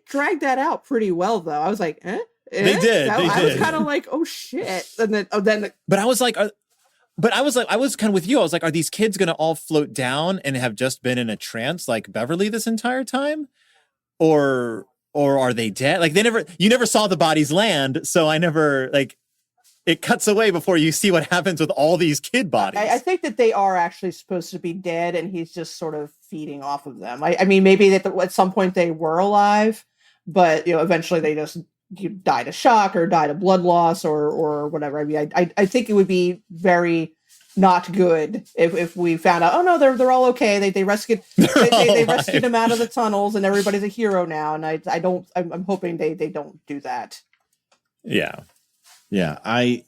dragged that out pretty well, though. I was like, eh? They did. I was kind of like, oh shit, and then. But I was like. I was kind of with you. I was like, are these kids going to all float down and have just been in a trance like Beverly this entire time? Or are they dead? Like you never saw the bodies land. So I never, like, it cuts away before you see what happens with all these kid bodies. I think that they are actually supposed to be dead, and he's just sort of feeding off of them. I mean, maybe that at some point they were alive, but eventually they just you died of shock or died of blood loss or whatever. I mean, I think it would be very not good if we found out, oh no, they're all okay. They rescued they rescued him out of the tunnels and everybody's a hero now. And I'm hoping they don't do that. Yeah. Yeah. I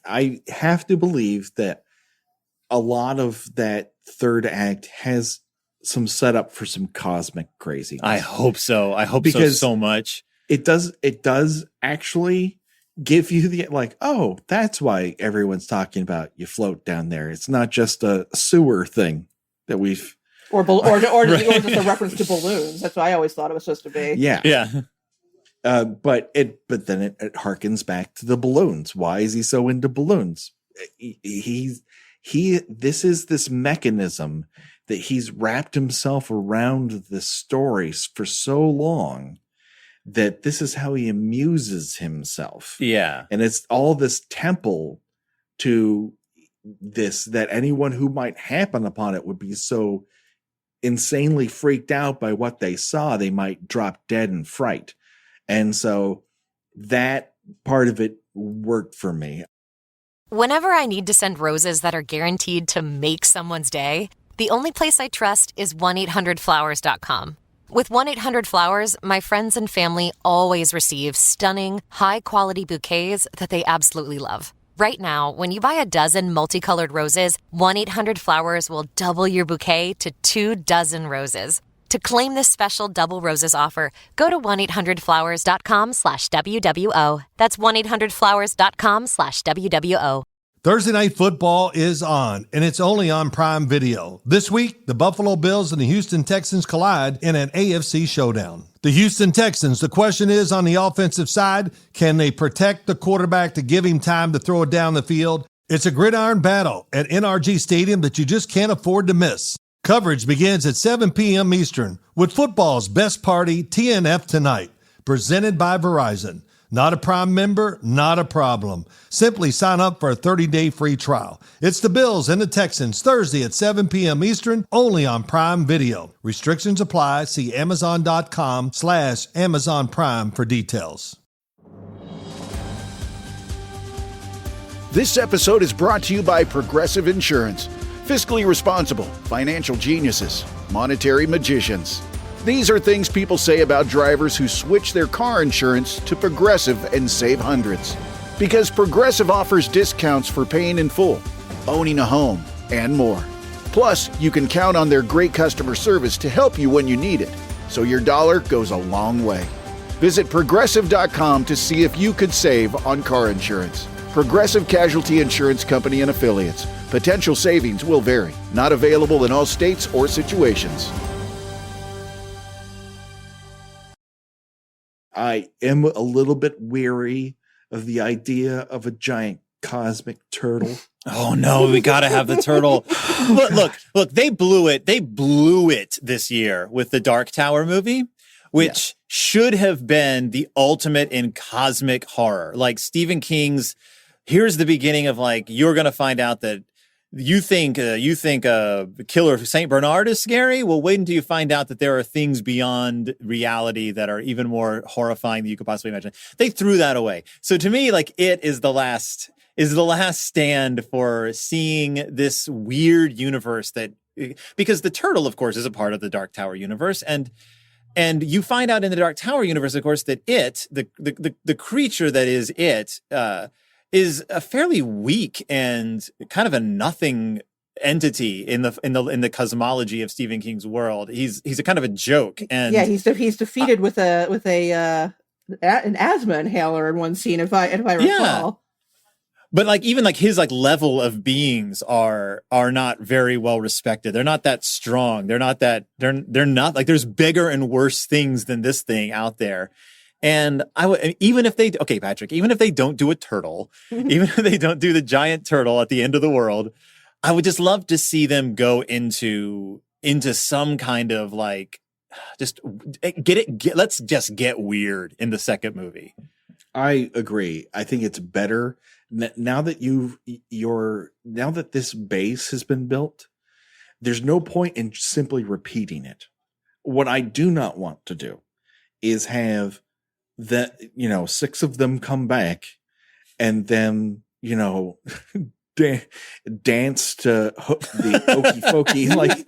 have to believe that a lot of that third act has some setup for some cosmic craziness. I hope so. I hope so much. It does actually give you the oh, that's why everyone's talking about you float down there. It's not just a sewer thing that we've or just a reference to balloons. That's what I always thought it was supposed to be. Yeah. But then it harkens back to the balloons. Why is he so into balloons? This is this mechanism that he's wrapped himself around the stories for so long that this is how he amuses himself. Yeah. And it's all this temple to this, that anyone who might happen upon it would be so insanely freaked out by what they saw, they might drop dead in fright. And so that part of it worked for me. Whenever I need to send roses that are guaranteed to make someone's day, the only place I trust is 1-800-Flowers.com. With 1-800-Flowers, my friends and family always receive stunning, high-quality bouquets that they absolutely love. Right now, when you buy a dozen multicolored roses, 1-800-Flowers will double your bouquet to 2 dozen roses. To claim this special double roses offer, go to 1-800-Flowers.com/WWO. That's 1-800-Flowers.com/WWO. Thursday Night Football is on, and it's only on Prime Video. This week, the Buffalo Bills and the Houston Texans collide in an AFC showdown. The Houston Texans, the question is on the offensive side, can they protect the quarterback to give him time to throw it down the field? It's a gridiron battle at NRG Stadium that you just can't afford to miss. Coverage begins at 7 p.m. Eastern with football's best party, TNF Tonight, presented by Verizon. Not a Prime member? Not a problem. Simply sign up for a 30-day free trial. It's the Bills and the Texans, Thursday at 7 p.m. Eastern, only on Prime Video. Restrictions apply. See Amazon.com/Amazon Prime for details. This episode is brought to you by Progressive Insurance. Fiscally responsible, financial geniuses, monetary magicians. These are things people say about drivers who switch their car insurance to Progressive and save hundreds. Because Progressive offers discounts for paying in full, owning a home, and more. Plus, you can count on their great customer service to help you when you need it, so your dollar goes a long way. Visit Progressive.com to see if you could save on car insurance. Progressive Casualty Insurance Company and Affiliates. Potential savings will vary. Not available in all states or situations. I am a little bit weary of the idea of a giant cosmic turtle. Oh no, we got to have the turtle. Look, they blew it. They blew it this year with the Dark Tower movie, which should have been the ultimate in cosmic horror. Like Stephen King's, here's the beginning of you're going to find out that you think the killer of St. Bernard is scary. Well, wait until you find out that there are things beyond reality that are even more horrifying than you could possibly imagine. They threw that away. So to me, it is the last stand for seeing this weird universe because the turtle, of course, is a part of the Dark Tower universe. And you find out in the Dark Tower universe, of course, that the creature that is is a fairly weak and kind of a nothing entity in the cosmology of Stephen King's world. He's a kind of a joke, and he's defeated with an asthma inhaler in one scene, if I recall. Yeah. But even his level of beings are not very well respected. They're not that strong. They're not there's bigger and worse things than this thing out there. And even if they don't do a turtle, even if they don't do the giant turtle at the end of the world, I would just love to see them go into some kind of let's just get weird in the second movie. I agree. I think it's better now that now that this base has been built. There's no point in simply repeating it. What I do not want to do is have that, six of them come back and then, dance to the Okey Pokey. Like,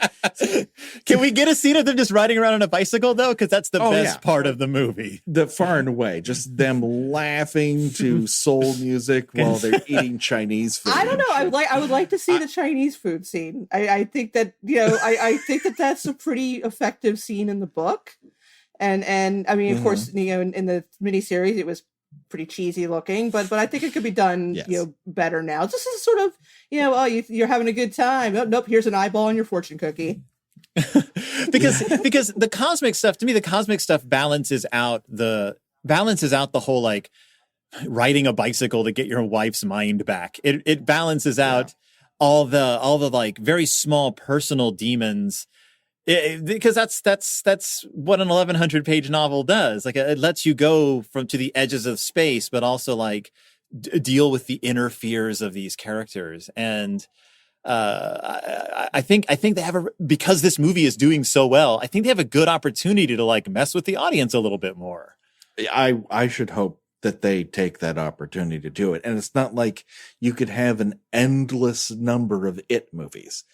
can we get a scene of them just riding around on a bicycle though? Because that's the best part of the movie. The far and away, just them laughing to soul music while they're eating Chinese food. I don't know. I would like to see the Chinese food scene. I think that I think that that's a pretty effective scene in the book, and I mean, of course, in the miniseries it was pretty cheesy looking, but I think it could be done, better now. Just as sort of, you're having a good time. Oh, nope, here's an eyeball on your fortune cookie. because the cosmic stuff, to me, the cosmic stuff balances out the whole like riding a bicycle to get your wife's mind back. It balances out all the like very small personal demons. Because that's what an 1,100 page novel does. Like it lets you go to the edges of space, but also like deal with the inner fears of these characters. And I think they have because this movie is doing so well, I think they have a good opportunity to like mess with the audience a little bit more. I should hope that they take that opportunity to do it. And it's not like you could have an endless number of It movies.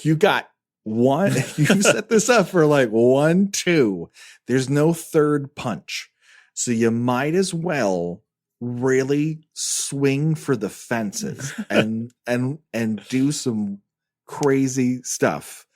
You got one, you set this up for like 1, 2. There's no third punch. So you might as well really swing for the fences and do some crazy stuff.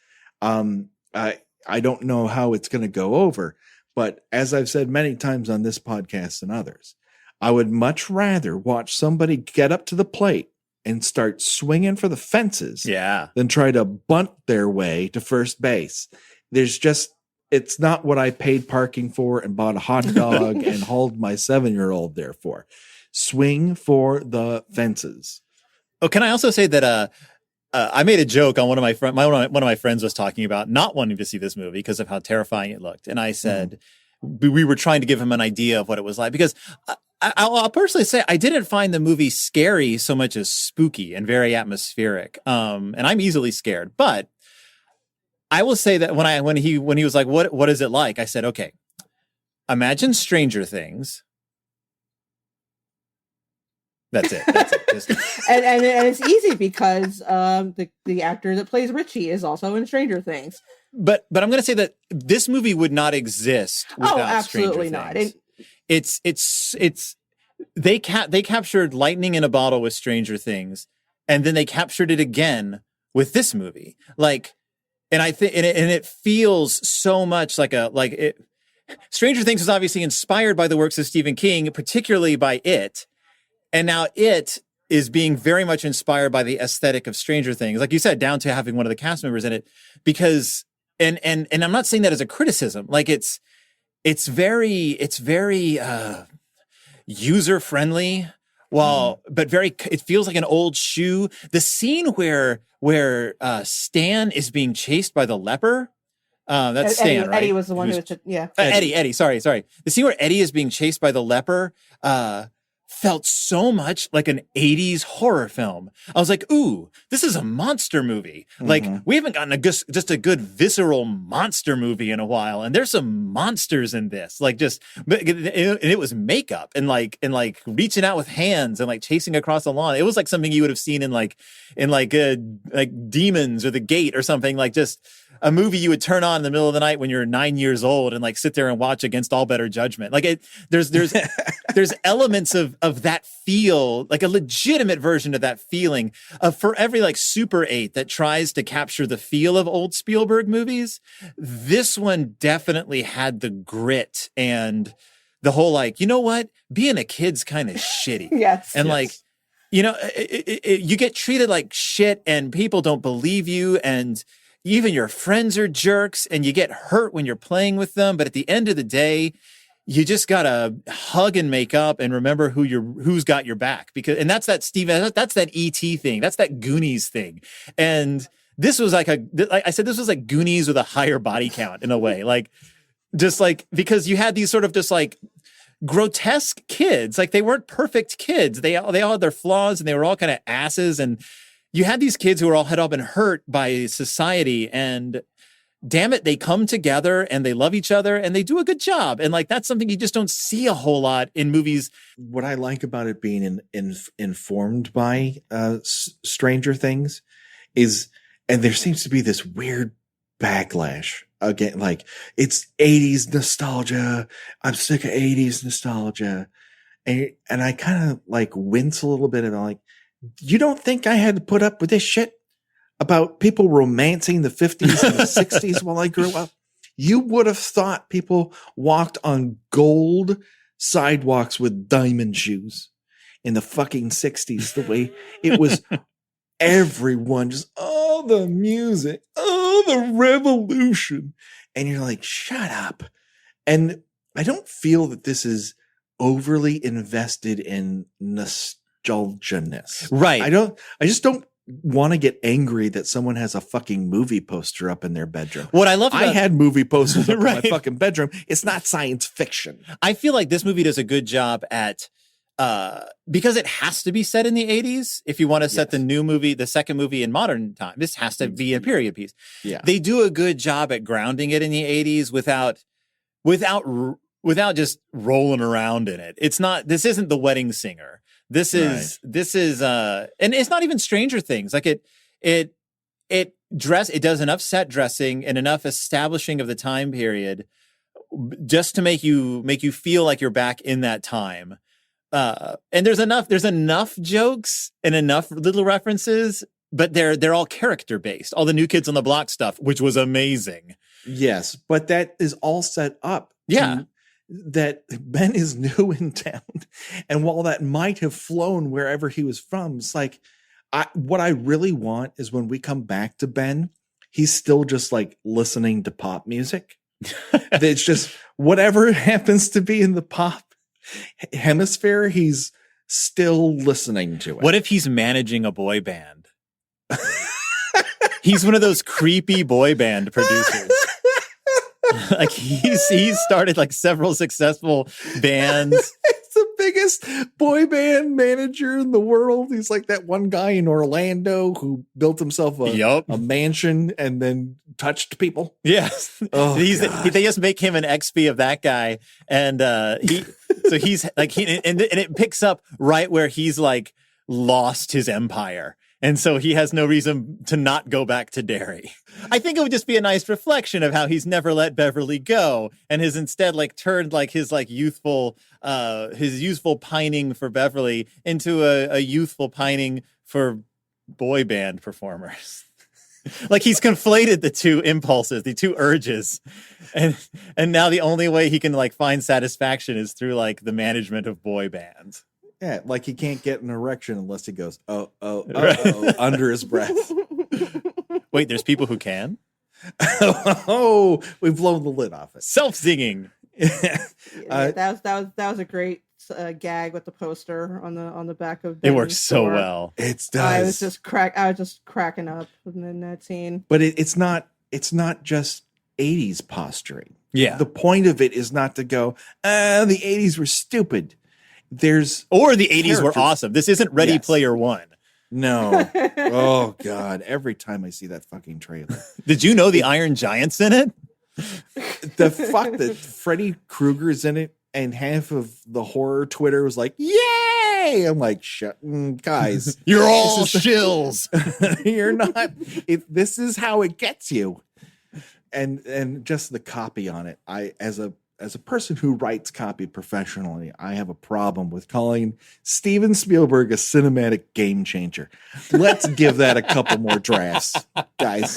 I don't know how it's going to go over, but as I've said many times on this podcast and others, I would much rather watch somebody get up to the plate and start swinging for the fences than try to bunt their way to first base. It's not what I paid parking for and bought a hot dog and hauled my 7-year-old there for. Swing for the fences. Oh, can I also say that I made a joke on one of my friends was talking about not wanting to see this movie because of how terrifying it looked. And I said, we were trying to give him an idea of what it was like, because I'll personally say I didn't find the movie scary so much as spooky and very atmospheric. And I'm easily scared, but I will say that when he was like, what is it like? I said, okay, imagine Stranger Things. That's it. and it's easy because the actor that plays Richie is also in Stranger Things. But I'm going to say that this movie would not exist without Stranger Things. It's they captured lightning in a bottle with Stranger Things, and then they captured it again with this movie. Like, and I think and it feels so much like Stranger Things was obviously inspired by the works of Stephen King, particularly by It, and now It is being very much inspired by the aesthetic of Stranger Things, like you said, down to having one of the cast members in it. Because and I'm not saying that as a criticism, like it's very user friendly, but it feels like an old shoe. The scene where Stan is being chased by the leper. That's Stan, right? Eddie was the one who was, Eddie. Sorry. The scene where Eddie is being chased by the leper, felt so much like an 80s horror film. I was like, ooh, this is a monster movie. Mm-hmm. Like, we haven't gotten just a good visceral monster movie in a while. And there's some monsters in this. Like, and it was makeup and reaching out with hands and like chasing across the lawn. It was like something you would have seen in Demons or The Gate or something, like just a movie you would turn on in the middle of the night when you're 9 years old and like sit there and watch against all better judgment. Like there's elements of that feel, like a legitimate version of that feeling for every like Super 8 that tries to capture the feel of old Spielberg movies. This one definitely had the grit and the whole, like, you know what? Being a kid's kind of shitty. Yes. And like, you know, you get treated like shit and people don't believe you, and even your friends are jerks, and you get hurt when you're playing with them. But at the end of the day, you just gotta hug and make up and remember who's got your back. And that's that that's that E.T. thing. That's that Goonies thing. And this was like I said, this was like Goonies with a higher body count in a way. Like, just like, because you had these sort of just like grotesque kids. Like, they weren't perfect kids. They all had their flaws, and they were all kind of asses. And you had these kids who had all been hurt by society, and damn it, they come together and they love each other and they do a good job. And like, that's something you just don't see a whole lot in movies. What I like about it being informed by Stranger Things is, and there seems to be this weird backlash again, like it's 80s nostalgia. I'm sick of 80s nostalgia. And I kind of like wince a little bit and I'm like, you don't think I had to put up with this shit about people romancing the 50s and the 60s while I grew up? You would have thought people walked on gold sidewalks with diamond shoes in the fucking 60s, the way it was. Everyone just, oh, the music, oh, the revolution. And you're like, shut up. And I don't feel that this is overly invested in nostalgia-ness. Right. I just don't want to get angry that someone has a fucking movie poster up in their bedroom. What I love about I had movie posters up Right. in my fucking bedroom. It's not science fiction. I feel like this movie does a good job at because it has to be set in the 80s. If you want to set the new movie, the second movie in modern time, this has to be a period piece. Yeah. They do a good job at grounding it in the 80s without just rolling around in it. This isn't The Wedding Singer. This is and it's not even Stranger Things. Like it does enough set dressing and enough establishing of the time period just to make you feel like you're back in that time. And there's enough jokes and enough little references, but they're all character based. All the New Kids on the Block stuff, which was amazing. Yes, but that is all set up. Yeah. That Ben is new in town. And while that might have flown wherever he was from, it's like, what I really want is when we come back to Ben, he's still just like listening to pop music. It's just whatever happens to be in the pop hemisphere, he's still listening to it. What if he's managing a boy band? He's one of those creepy boy band producers. Like he's started like several successful bands. It's the biggest boy band manager in the world. He's like that one guy in Orlando who built himself a mansion and then touched people. Yes. Oh, they just make him an XP of that guy. And he's like, and it picks up right where he's like lost his empire. And so he has no reason to not go back to Derry. I think it would just be a nice reflection of how he's never let Beverly go and has instead like turned like his youthful pining for Beverly into a youthful pining for boy band performers. Like he's conflated the two impulses, the two urges. And now the only way he can like find satisfaction is through like the management of boy bands. Yeah, like he can't get an erection unless he goes, Right. under his breath. Wait, there's people who can? Oh, we've blown the lid off it. Self-singing. That was a great gag with the poster on the back of. It works so well. It does. I was just cracking up in that scene. But it's not just 80s posturing. Yeah. The point of it is not to go, the 80s were stupid. Or the 80s were awesome. This isn't Ready Player One. No. Oh God. Every time I see that fucking trailer. Did you know the Iron Giant's in it? The fuck that Freddy Krueger's in it and half of the horror Twitter was like, yay! I'm like, guys. You're all shills. You're not. This is how it gets you. And just the copy on it. As a person who writes copy professionally, I have a problem with calling Steven Spielberg a cinematic game changer. Let's give that a couple more drafts, guys.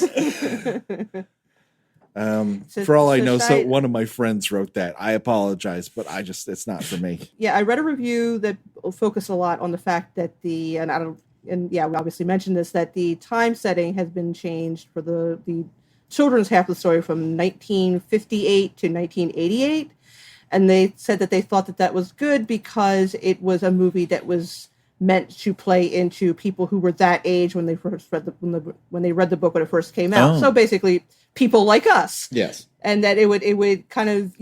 For all I know, one of my friends wrote that. I apologize, but it's not for me. Yeah, I read a review that focused a lot on the fact that we obviously mentioned this, that the time setting has been changed for the children's half of the story from 1958 to 1988. And they said that they thought that was good because it was a movie that was meant to play into people who were that age when they first read when they read the book when it first came out. Oh. So basically people like us. Yes. And that it would kind of,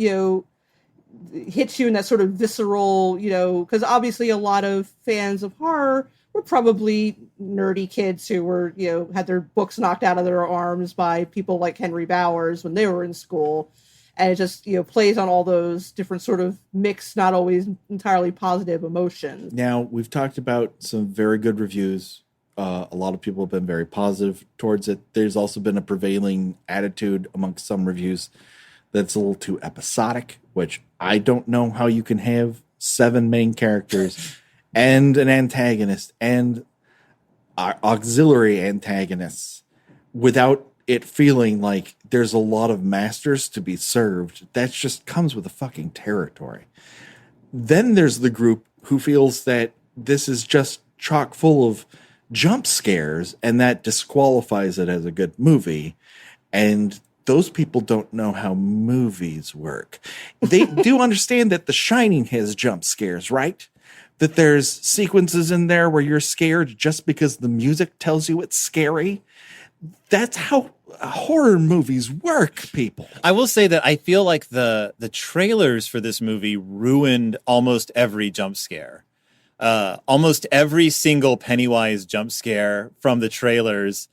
hit you in that sort of visceral, because obviously a lot of fans of horror were probably nerdy kids who were, had their books knocked out of their arms by people like Henry Bowers when they were in school. And it just, plays on all those different sort of mixed, not always entirely positive emotions. Now, we've talked about some very good reviews. A lot of people have been very positive towards it. There's also been a prevailing attitude amongst some reviews that's a little too episodic, which I don't know how you can have 7 main characters and an antagonist and auxiliary antagonists without it feeling like there's a lot of masters to be served. That just comes with the fucking territory. Then there's the group who feels that this is just chock full of jump scares and that disqualifies it as a good movie. And those people don't know how movies work. They do understand that The Shining has jump scares, right? That there's sequences in there where you're scared just because the music tells you it's scary. That's how horror movies work, people. I will say that I feel like the trailers for this movie ruined almost every jump scare. Almost every single Pennywise jump scare from the trailers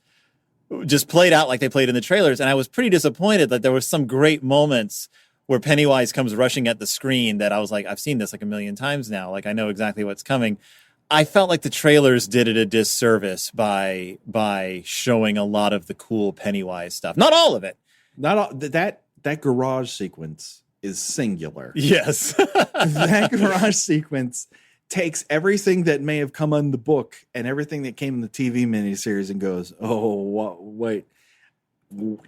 just played out like they played in the trailers. And I was pretty disappointed that there were some great moments where Pennywise comes rushing at the screen that I was like, I've seen this like a million times now. Like, I know exactly what's coming. I felt like the trailers did it a disservice by showing a lot of the cool Pennywise stuff. Not all of it. Not all, that garage sequence is singular. Yes. That garage sequence takes everything that may have come in the book and everything that came in the TV miniseries and goes, oh, wait,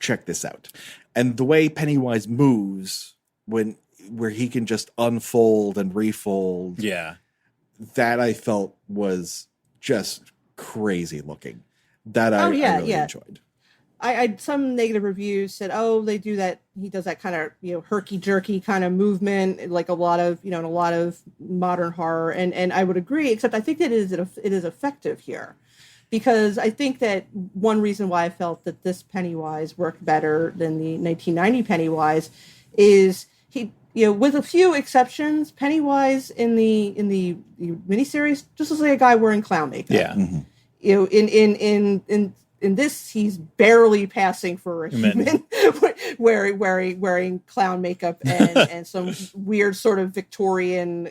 check this out. And the way Pennywise moves where he can just unfold and refold. Yeah. That I felt was just crazy looking. That I really enjoyed. I some negative reviews said, they do that. He does that kind of, herky jerky kind of movement, like a lot of, in a lot of modern horror. And I would agree, except I think that it is effective here, because I think that one reason why I felt that this Pennywise worked better than the 1990 Pennywise is he, with a few exceptions, Pennywise in the miniseries just looks like a guy wearing clown makeup. Yeah. Mm-hmm. In this, he's barely passing for a human, wearing clown makeup and some weird sort of Victorian,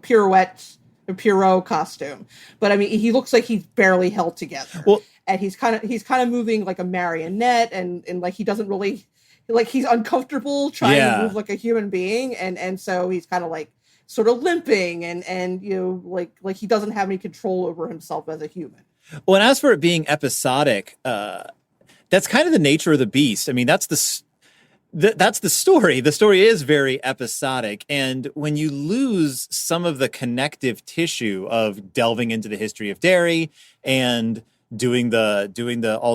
Pierrot costume. But I mean, he looks like he's barely held together. Well, and he's kind of moving like a marionette, and like he doesn't really, like, he's uncomfortable trying to move like a human being, and so he's kind of like sort of limping and like he doesn't have any control over himself as a human. Well, and as for it being episodic, that's kind of the nature of the beast. I mean, that's the story. The story is very episodic, and when you lose some of the connective tissue of delving into the history of Derry and doing all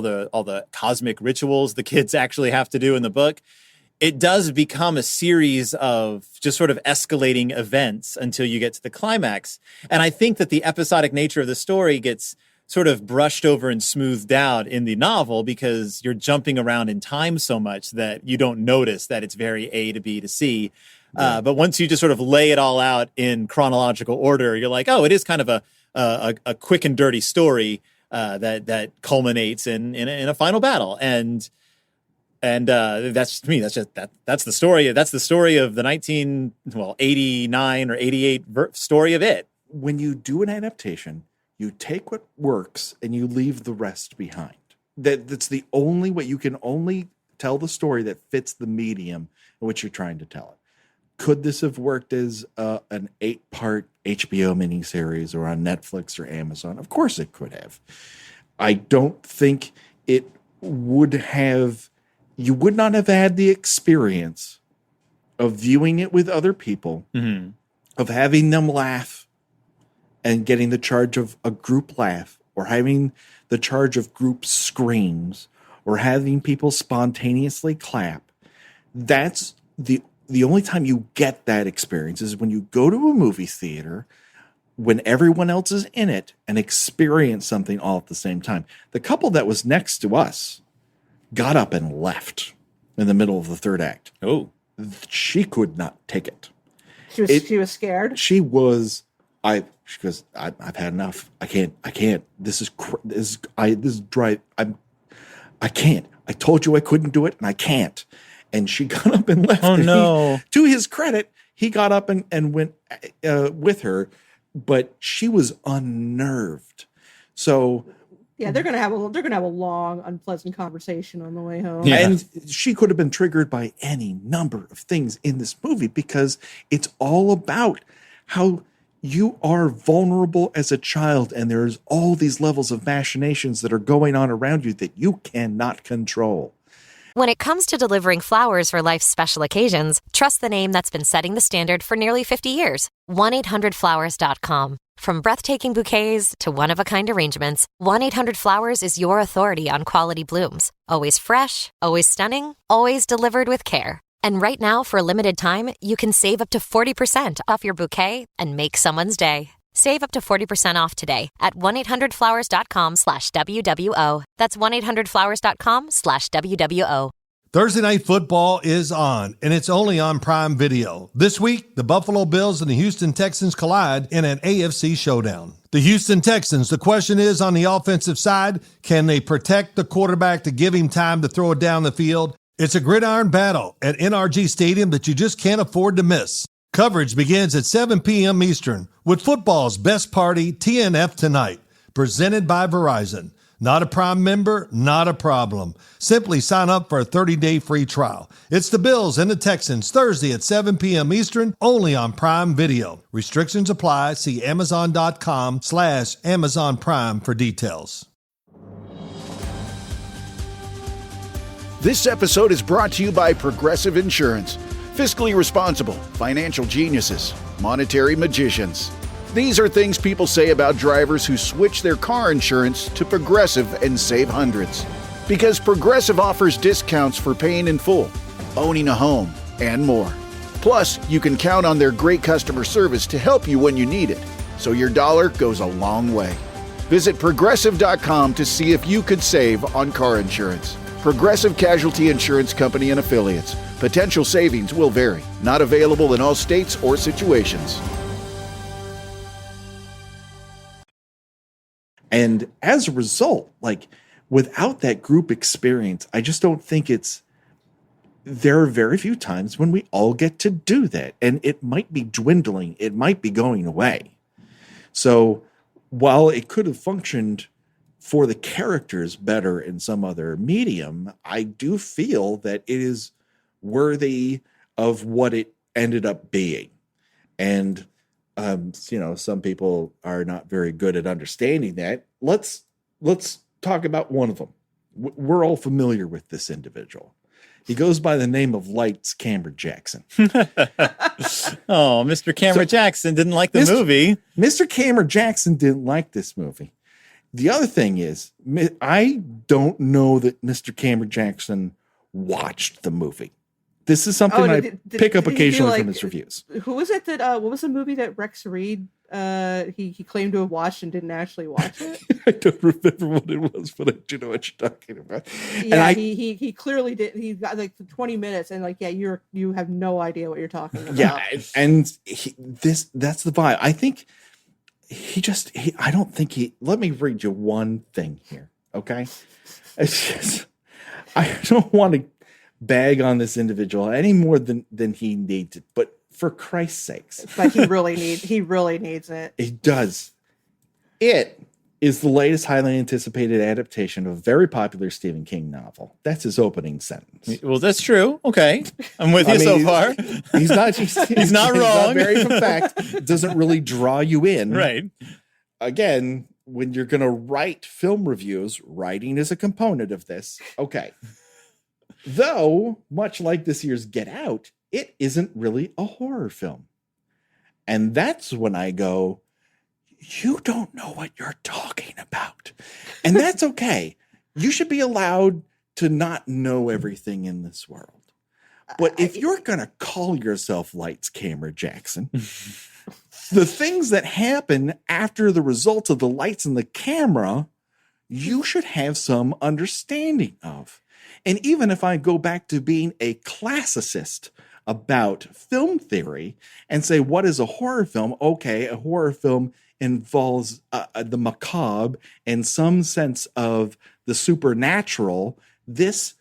the cosmic rituals the kids actually have to do in the book, it does become a series of just sort of escalating events until you get to the climax. And I think that the episodic nature of the story gets sort of brushed over and smoothed out in the novel because you're jumping around in time so much that you don't notice that it's very A to B to C. Yeah. But once you just sort of lay it all out in chronological order, you're like, oh, it is kind of a quick and dirty story that culminates in a final battle. And that's, to me, that's the story. That's the story of the 89 or 88 story of it. When you do an adaptation, you take what works and you leave the rest behind. That's the only way. You can only tell the story that fits the medium in which you're trying to tell it. Could this have worked as an 8-part HBO miniseries or on Netflix or Amazon? Of course it could have. I don't think it would have. You would not have had the experience of viewing it with other people, mm-hmm. of having them laugh and getting the charge of a group laugh, or having the charge of group screams, or having people spontaneously clap. That's the only time you get that experience is when you go to a movie theater when everyone else is in it and experience something all at the same time. The couple that was next to us got up and left in the middle of the third act. Oh, she could not take it. She was scared. She was. She goes, I've had enough. I can't. This is dry. I can't. I told you I couldn't do it, and I can't. And she got up and left. Oh, and no. To his credit, he got up and went with her, but she was unnerved. So yeah, they're gonna have a long, unpleasant conversation on the way home. Yeah. And she could have been triggered by any number of things in this movie because it's all about how you are vulnerable as a child, and there's all these levels of machinations that are going on around you that you cannot control. When it comes to delivering flowers for life's special occasions, trust the name that's been setting the standard for nearly 50 years. 1-800-Flowers.com. From breathtaking bouquets to one-of-a-kind arrangements, 1-800-Flowers is your authority on quality blooms. Always fresh, always stunning, always delivered with care. And right now, for a limited time, you can save up to 40% off your bouquet and make someone's day. Save up to 40% off today at 1-800-Flowers.com/WWO. That's 1-800-Flowers.com/WWO. Thursday Night Football is on, and it's only on Prime Video. This week, the Buffalo Bills and the Houston Texans collide in an AFC showdown. The Houston Texans, the question is on the offensive side, can they protect the quarterback to give him time to throw it down the field? It's a gridiron battle at NRG Stadium that you just can't afford to miss. Coverage begins at 7 p.m. Eastern with football's best party, TNF Tonight, presented by Verizon. Not a Prime member? Not a problem. Simply sign up for a 30-day free trial. It's the Bills and the Texans, Thursday at 7 p.m. Eastern, only on Prime Video. Restrictions apply. See Amazon.com/Amazon Prime for details. This episode is brought to you by Progressive Insurance. Fiscally responsible, financial geniuses, monetary magicians. These are things people say about drivers who switch their car insurance to Progressive and save hundreds. Because Progressive offers discounts for paying in full, owning a home, and more. Plus, you can count on their great customer service to help you when you need it, so your dollar goes a long way. Visit Progressive.com to see if you could save on car insurance. Progressive Casualty Insurance Company and Affiliates. Potential savings will vary. Not available in all states or situations. And as a result, like, without that group experience, I just don't think there are very few times when we all get to do that. And it might be dwindling. It might be going away. So while it could have functioned for the characters better in some other medium, I do feel that it is worthy of what it ended up being. And, some people are not very good at understanding that. Let's talk about one of them. We're all familiar with this individual. He goes by the name of Lights Camera Jackson. Oh, Mr. Camera Jackson didn't like the movie. Mr. Camera Jackson didn't like this movie. The other thing is, I don't know that Mr. Camera Jackson watched the movie. This is something I pick up occasionally from his reviews. Who was it that, what was the movie that Rex Reed, he claimed to have watched and didn't actually watch it? I don't remember what it was, but I do know what you're talking about. Yeah, and he clearly did. He got like 20 minutes and you have no idea what you're talking about. Yeah, and that's the vibe. I think let me read you one thing here, okay? It's just, I don't want to bag on this individual any more than he needs it, but for Christ's sakes. But he really needs it. He does. It is the latest highly anticipated adaptation of a very popular Stephen King novel. That's his opening sentence. Well, that's true. Okay. I'm with you so far. He's not wrong. He's not very in fact. It doesn't really draw you in. Right. Again, when you're going to write film reviews, writing is a component of this. Okay. Though, much like this year's Get Out, it isn't really a horror film. And that's when I go, you don't know what you're talking about. And that's okay. You should be allowed to not know everything in this world. But if you're going to call yourself Lights Camera Jackson, the things that happen after the results of the lights and the camera, you should have some understanding of. And even if I go back to being a classicist about film theory and say, what is a horror film? Okay, a horror film involves the macabre and some sense of the supernatural, this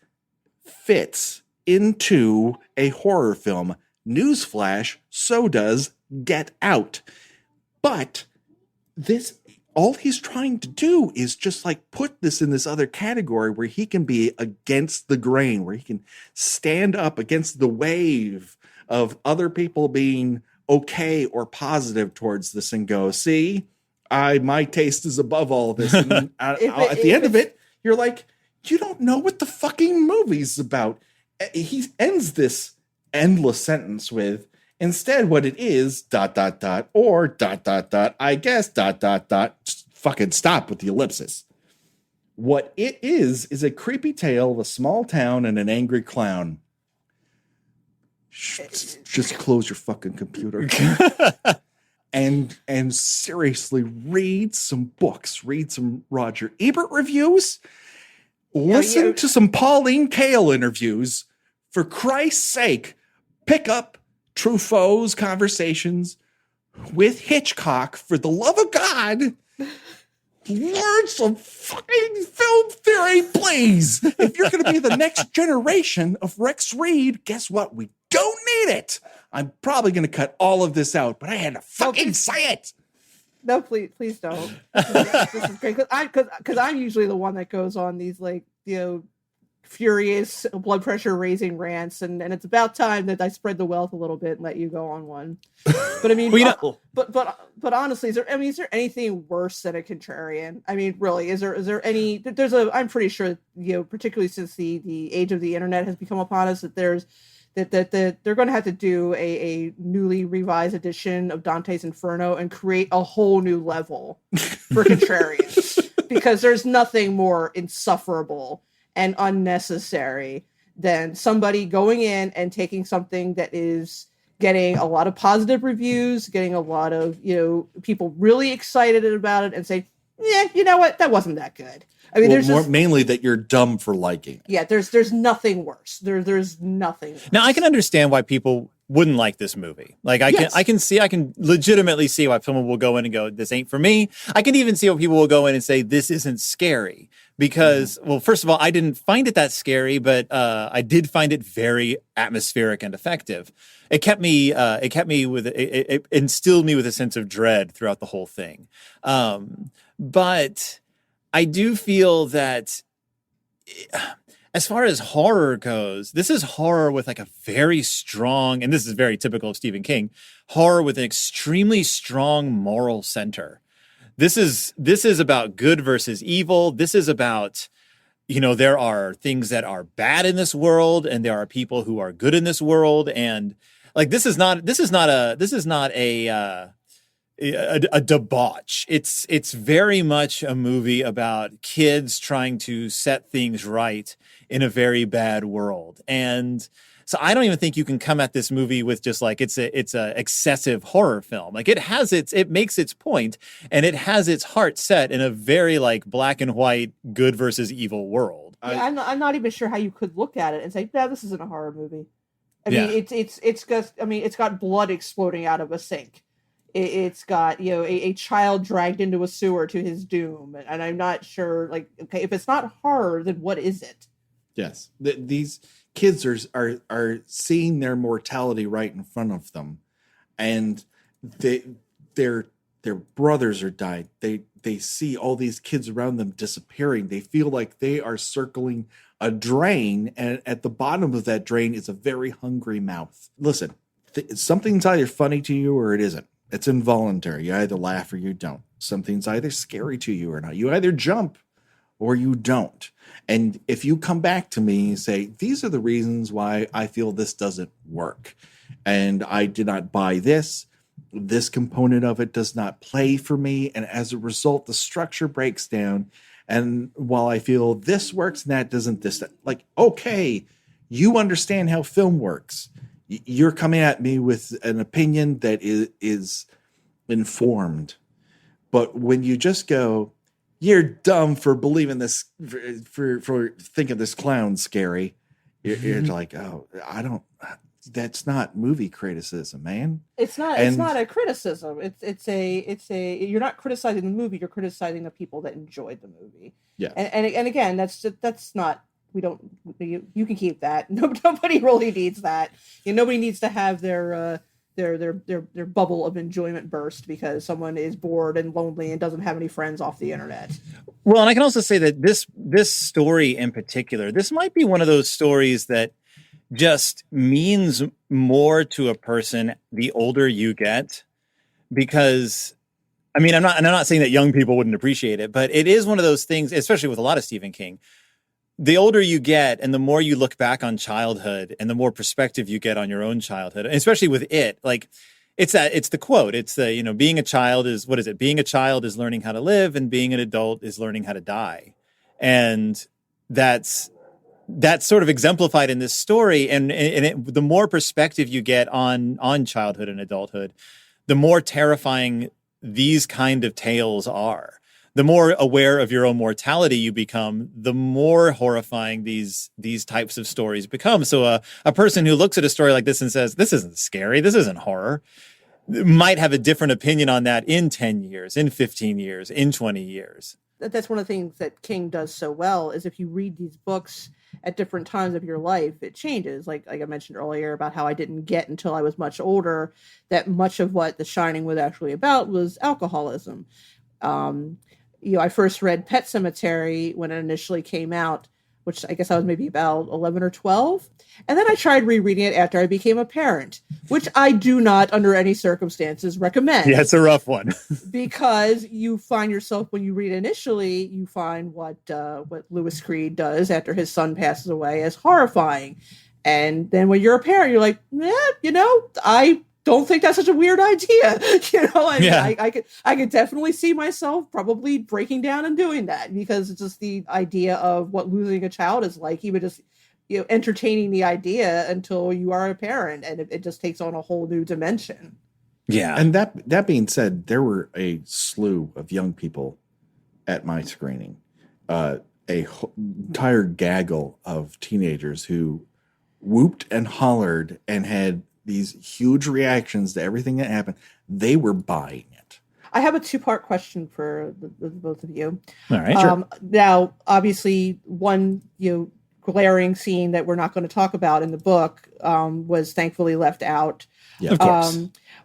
fits into a horror film. Newsflash, so does Get Out. But this, all he's trying to do is just like put this in this other category where he can be against the grain, where he can stand up against the wave of other people being okay or positive towards this and go, see, my taste is above all of this. And at the end of it, you're like, you don't know what the fucking movie's about. He ends this endless sentence with, instead what it is, ... or ... I guess ... Just fucking stop with the ellipsis. What it is a creepy tale of a small town and an angry clown. Just close your fucking computer. and seriously read some books, read some Roger Ebert reviews, listen to some Pauline Kael interviews. For Christ's sake, pick up Truffaut's Conversations with Hitchcock. For the love of God, learn some fucking film theory, please. If you're going to be the next generation of Rex Reed, guess what? We don't need it. I'm probably going to cut all of this out, but I had to fucking say it. No, please don't. This is great because I'm usually the one that goes on these furious blood pressure raising rants, and it's about time that I spread the wealth a little bit and let you go on one. But I mean, but honestly, is there anything worse than a contrarian? I mean, really, is there any? I'm pretty sure, particularly since the age of the internet has become upon us, that they're going to have to do a newly revised edition of Dante's Inferno and create a whole new level for contrarians, because there's nothing more insufferable and unnecessary than somebody going in and taking something that is getting a lot of positive reviews, getting a lot of, people really excited about it and saying, yeah, you know what? That wasn't that good. I mean, there's mainly that you're dumb for liking it. Yeah, there's nothing worse. There's nothing worse. Now, I can understand why people wouldn't like this movie. Like, I can legitimately see why someone will go in and go, this ain't for me. I can even see why people will go in and say, this isn't scary. Because, well, first of all, I didn't find it that scary, but I did find it very atmospheric and effective. It instilled me with a sense of dread throughout the whole thing. But I do feel that as far as horror goes, this is horror with like a very strong, and this is very typical of Stephen King, horror with an extremely strong moral center. This is about good versus evil. This is about, there are things that are bad in this world, and there are people who are good in this world. And like, this is not a debauch. It's very much a movie about kids trying to set things right in a very bad world. And so I don't even think you can come at this movie with just like it's a excessive horror film. Like, it makes its point, and it has its heart set in a very like black and white good versus evil world. Yeah, I'm not even sure how you could look at it and say, no, this isn't a horror movie. I mean, it's got blood exploding out of a sink. It's got, a child dragged into a sewer to his doom. And I'm not sure, like, okay, if it's not horror, then what is it? Yes. These kids are seeing their mortality right in front of them. And their brothers are dying. They see all these kids around them disappearing. They feel like they are circling a drain. And at the bottom of that drain is a very hungry mouth. Listen, something's either funny to you or it isn't. It's involuntary. You either laugh or you don't. Something's either scary to you or not. You either jump or you don't. And if you come back to me and say, these are the reasons why I feel this doesn't work, and I did not buy this component of it does not play for me, and as a result, the structure breaks down, and while I feel this works and that doesn't, like, okay, you understand how film works. You're coming at me with an opinion that is informed. But when you just go, you're dumb for believing this, for thinking this clown's scary, you're like, oh, I don't. That's not movie criticism, man. It's not. And It's not a criticism. It's a. You're not criticizing the movie. You're criticizing the people that enjoyed the movie. yeah, And again, that's not. We don't. You can keep that. Nobody really needs that. Nobody needs to have their bubble of enjoyment burst because someone is bored and lonely and doesn't have any friends off the internet. Well, and I can also say that this story in particular, this might be one of those stories that just means more to a person the older you get, because I mean, I'm not saying that young people wouldn't appreciate it, but it is one of those things, especially with a lot of Stephen King. The older you get and the more you look back on childhood and the more perspective you get on your own childhood, and especially with it, like it's the quote, it's the, being a child is, what is it? Being a child is learning how to live, and being an adult is learning how to die. And that's sort of exemplified in this story. And the more perspective you get on childhood and adulthood, the more terrifying these kind of tales are. The more aware of your own mortality you become, the more horrifying these types of stories become. So a person who looks at a story like this and says, this isn't scary, this isn't horror, might have a different opinion on that in 10 years, in 15 years, in 20 years. That's one of the things that King does so well, is if you read these books at different times of your life, it changes. Like I mentioned earlier about how I didn't get until I was much older that much of what The Shining was actually about was alcoholism. I first read Pet Sematary when it initially came out, which I guess I was maybe about 11 or 12. And then I tried rereading it after I became a parent, which I do not under any circumstances recommend. Yeah, it's a rough one. Because you find yourself, when you read initially, you find what Louis Creed does after his son passes away as horrifying. And then when you're a parent, you're like, I don't think that's such a weird idea, and yeah. I could definitely see myself probably breaking down and doing that, because it's just the idea of what losing a child is like, even just, entertaining the idea until you are a parent, and it just takes on a whole new dimension. Yeah. And that being said, there were a slew of young people at my screening, entire gaggle of teenagers who whooped and hollered and had these huge reactions to everything that happened. They were buying it. I have a two-part question for the both of you. All right, sure. Now, obviously, one glaring scene that we're not going to talk about in the book was thankfully left out. Yeah, of course.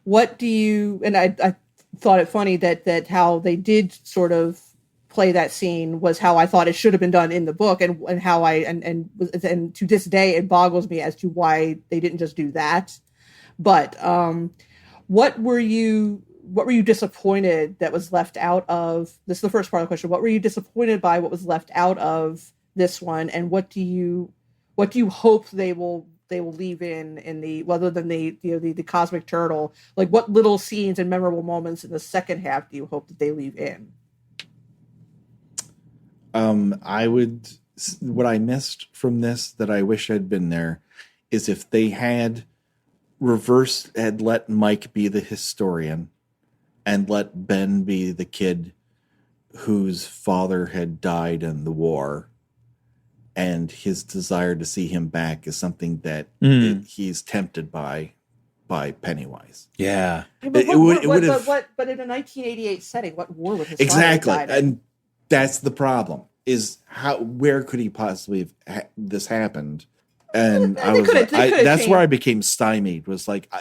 What do you? And I thought it funny that how they did sort of play that scene was how I thought it should have been done in the book, and how and to this day it boggles me as to why they didn't just do that. But what were you disappointed that was left out of this? Is the first part of the question. What were you disappointed by? What was left out of this one, and what do you hope they will leave in the, other than the cosmic turtle? Like, what little scenes and memorable moments in the second half do you hope that they leave in? What I missed from this that I wish had been there is if they had let Mike be the historian and let Ben be the kid whose father had died in the war, and his desire to see him back is something that he's tempted by Pennywise. Yeah. But in a 1988 setting, what war would his exactly father died in? And that's the problem, is where could he possibly have this happened? And that's where I became stymied, was like,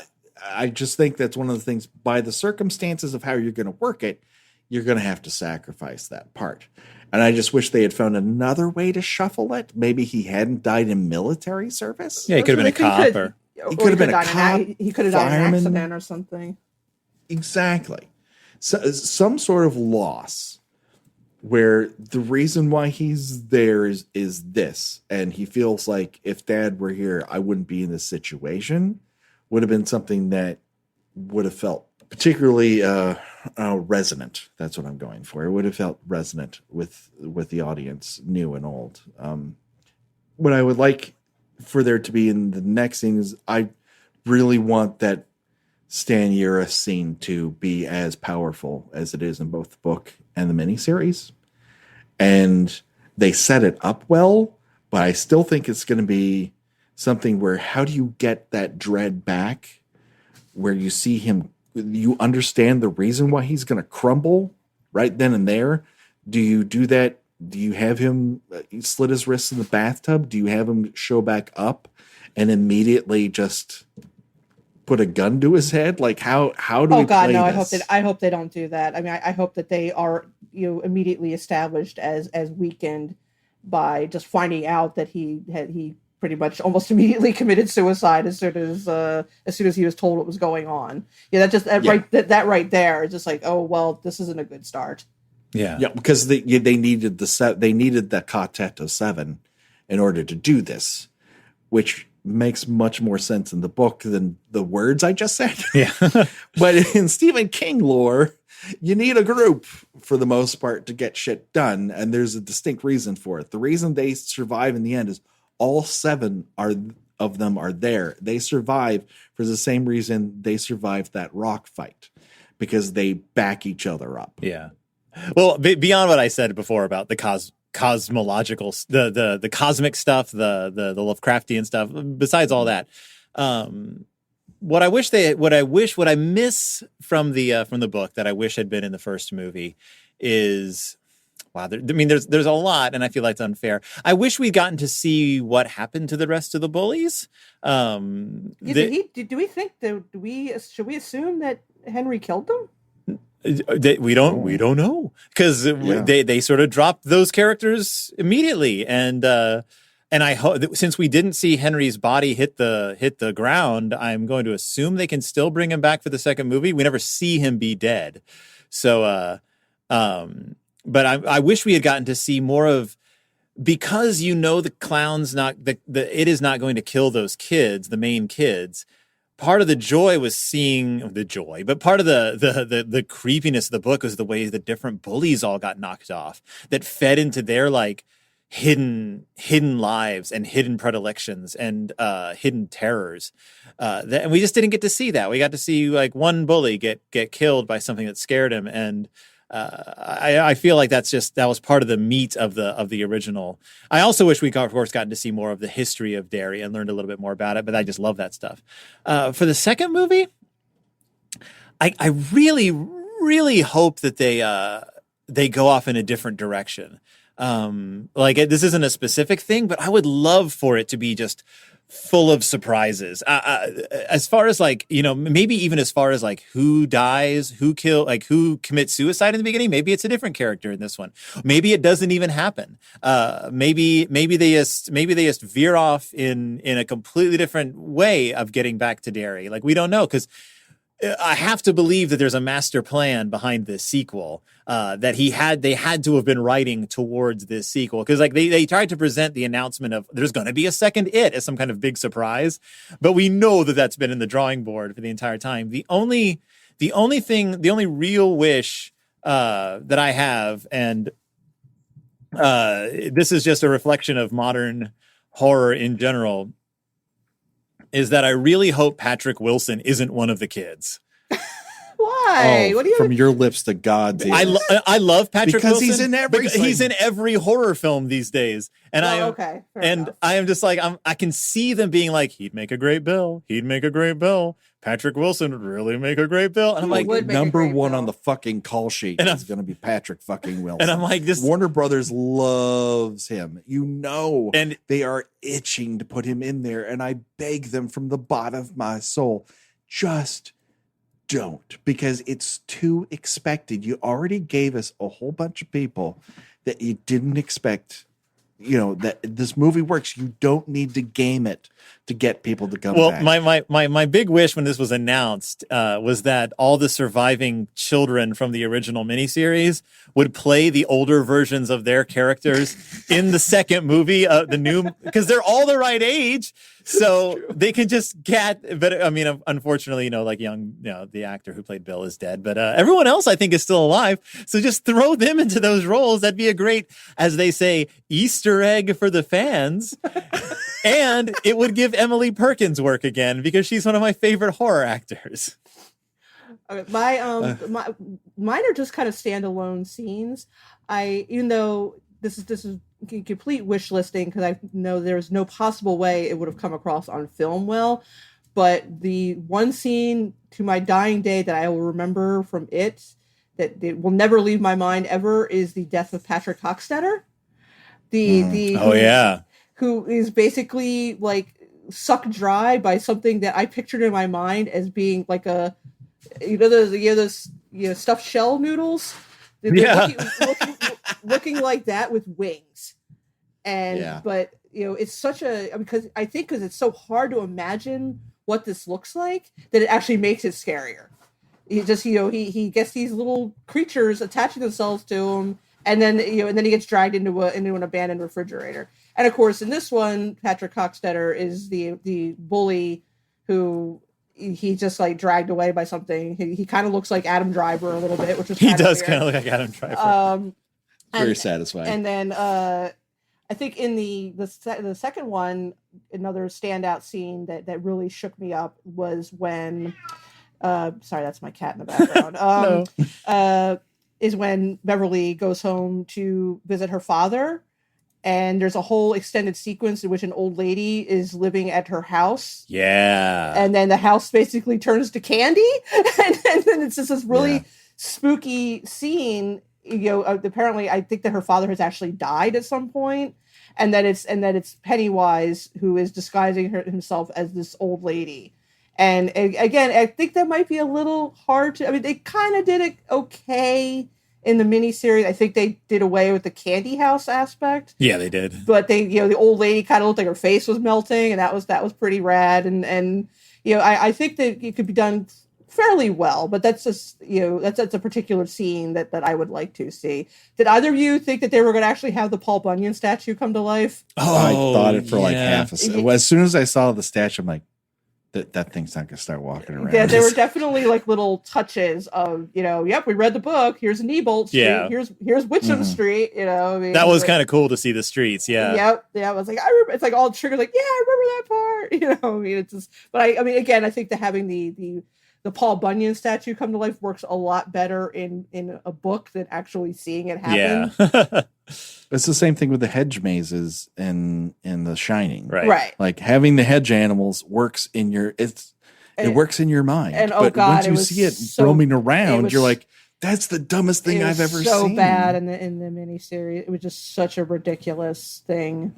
I just think that's one of the things, by the circumstances of how you're going to work it, you're going to have to sacrifice that part. And I just wish they had found another way to shuffle it. Maybe he hadn't died in military service. Yeah, he could have been a cop. He could have been a cop. He could have died in an accident or something. Exactly. So, some sort of loss where the reason why he's there is this, and he feels like if Dad were here, I wouldn't be in this situation, would have been something that would have felt particularly resonant. That's what I'm going for. It would have felt resonant with the audience, new and old. What I would like for there to be in the next scene is, I really want that Stan Uris scene to be as powerful as it is in both the book and the miniseries. And they set it up well, but I still think it's going to be something where how do you get that dread back where you see him, you understand the reason why he's going to crumble right then and there? Do you do that? Do you have him slit his wrists in the bathtub? Do you have him show back up and immediately just put a gun to his head? Like how do we play this? I hope they don't do that. I mean, I hope that they are immediately established as weakened by just finding out that he pretty much almost immediately committed suicide as soon as he was told what was going on. Yeah, that right there is just like, oh well, this isn't a good start. Yeah, because they needed the quartet of 7 in order to do this, which makes much more sense in the book than the words I just said. Yeah, but in Stephen King lore, you need a group for the most part to get shit done, and there's a distinct reason for it. The reason they survive in the end is all 7 of them are there. They survive for the same reason they survived that rock fight, because they back each other up. Yeah. Well, beyond what I said before about the cosmological, the cosmic stuff, the Lovecraftian stuff, besides all that, what I miss from the book that I wish had been in the first movie is, wow, there's a lot, and I feel like it's unfair. I wish we'd gotten to see what happened to the rest of the bullies. Should we assume that Henry killed them? We don't know, because they sort of dropped those characters immediately, and I hope, since we didn't see Henry's body hit the ground, I'm going to assume they can still bring him back for the second movie. We never see him be dead, so but I wish we had gotten to see more of, because the clown's it is not going to kill those kids, the main kids. Part of the joy was seeing but part of the creepiness of the book was the way the different bullies all got knocked off, that fed into their like hidden lives and hidden predilections and hidden terrors. And we just didn't get to see that. We got to see like one bully get killed by something that scared him, and I feel like that was part of the meat of the original. I also wish we, of course, gotten to see more of the history of Derry and learned a little bit more about it, but I just love that stuff. For the second movie, I really, really hope that they go off in a different direction. This isn't a specific thing, but I would love for it to be just full of surprises. As far as maybe even as far as like who dies, who commits suicide in the beginning, maybe it's a different character in this one. Maybe it doesn't even happen. Maybe they just veer off in a completely different way of getting back to Derry. Like, we don't know, because I have to believe that there's a master plan behind this sequel, that they had to have been writing towards this sequel, because like they tried to present the announcement of there's going to be a second It as some kind of big surprise, but we know that that's been in the drawing board for the entire time. The only real wish that I have, and this is just a reflection of modern horror in general, is that I really hope Patrick Wilson isn't one of the kids. Why? What do you from your lips to God's ears? I love Patrick Wilson, because he's in every horror film these days, and okay, and I am just like, I can see them being like, he'd make a great Bill. Patrick Wilson would really make a great Bill. And I'm like, number one on the fucking call sheet is going to be Patrick fucking Wilson. And I'm like, this Warner Brothers loves him, and they are itching to put him in there. And I beg them from the bottom of my soul, just don't, because it's too expected. You already gave us a whole bunch of people that you didn't expect. That this movie works. You don't need to game it to get people to come back. My big wish when this was announced was that all the surviving children from the original miniseries would play the older versions of their characters in the second movie, because they're all the right age, so they can just get. But I mean, unfortunately, the actor who played Bill is dead, but everyone else I think is still alive. So just throw them into those roles. That'd be a great, as they say, Easter egg for the fans. And it would give Emily Perkins work again, because she's one of my favorite horror actors. Okay, mine are just kind of standalone scenes. Even though this is complete wish listing because I know there's no possible way it would have come across on film well. But the one scene to my dying day that I will remember from it, that it will never leave my mind ever, is the death of Patrick Hockstetter. Who is basically like sucked dry by something that I pictured in my mind as being like a, those stuffed shell noodles. They're looking like that with wings. And but it's such a, because it's so hard to imagine what this looks like that it actually makes it scarier. He just he gets these little creatures attaching themselves to him, and then he gets dragged into an abandoned refrigerator. And of course, in this one, Patrick Hockstetter is the bully who he just like dragged away by something. He kind of looks like Adam Driver a little bit, which is he does kind of look like Adam Driver. Very satisfying. And then I think in the second one, another standout scene that really shook me up was when sorry, that's my cat in the background. Is when Beverly goes home to visit her father, and there's a whole extended sequence in which an old lady is living at her house. Yeah. And then the house basically turns to candy. and then it's just this really spooky scene. Apparently I think that her father has actually died at some point, and that it's Pennywise who is disguising himself as this old lady. And again, I think that might be a little hard to, they kind of did it okay in the miniseries. I think they did away with the candy house aspect. Yeah, they did. But they, the old lady kind of looked like her face was melting, and that was pretty rad. And I think that it could be done fairly well, but that's just, that's a particular scene that I would like to see. Did either of you think that they were going to actually have the Paul Bunyan statue come to life? I thought it for like half a second. As soon as I saw the statue, I'm like, that thing's not going to start walking around. Yeah, there were definitely like little touches of, yep, we read the book. Here's Neibolt Street. Yeah. Here's Witcham Street. That was kind of cool to see the streets. Yeah. Yep. Yeah. I was like, I remember. It's like all triggered. Like, yeah, I remember that part. It's just. But I mean, again, I think that having the Paul Bunyan statue come to life works a lot better in a book than actually seeing it happen. Yeah. It's the same thing with the hedge mazes in The Shining. Right. Like having the hedge animals works in your it works in your mind. And but once you see it roaming around, you're like, that's the dumbest thing I've ever seen. So bad in the miniseries. It was just such a ridiculous thing.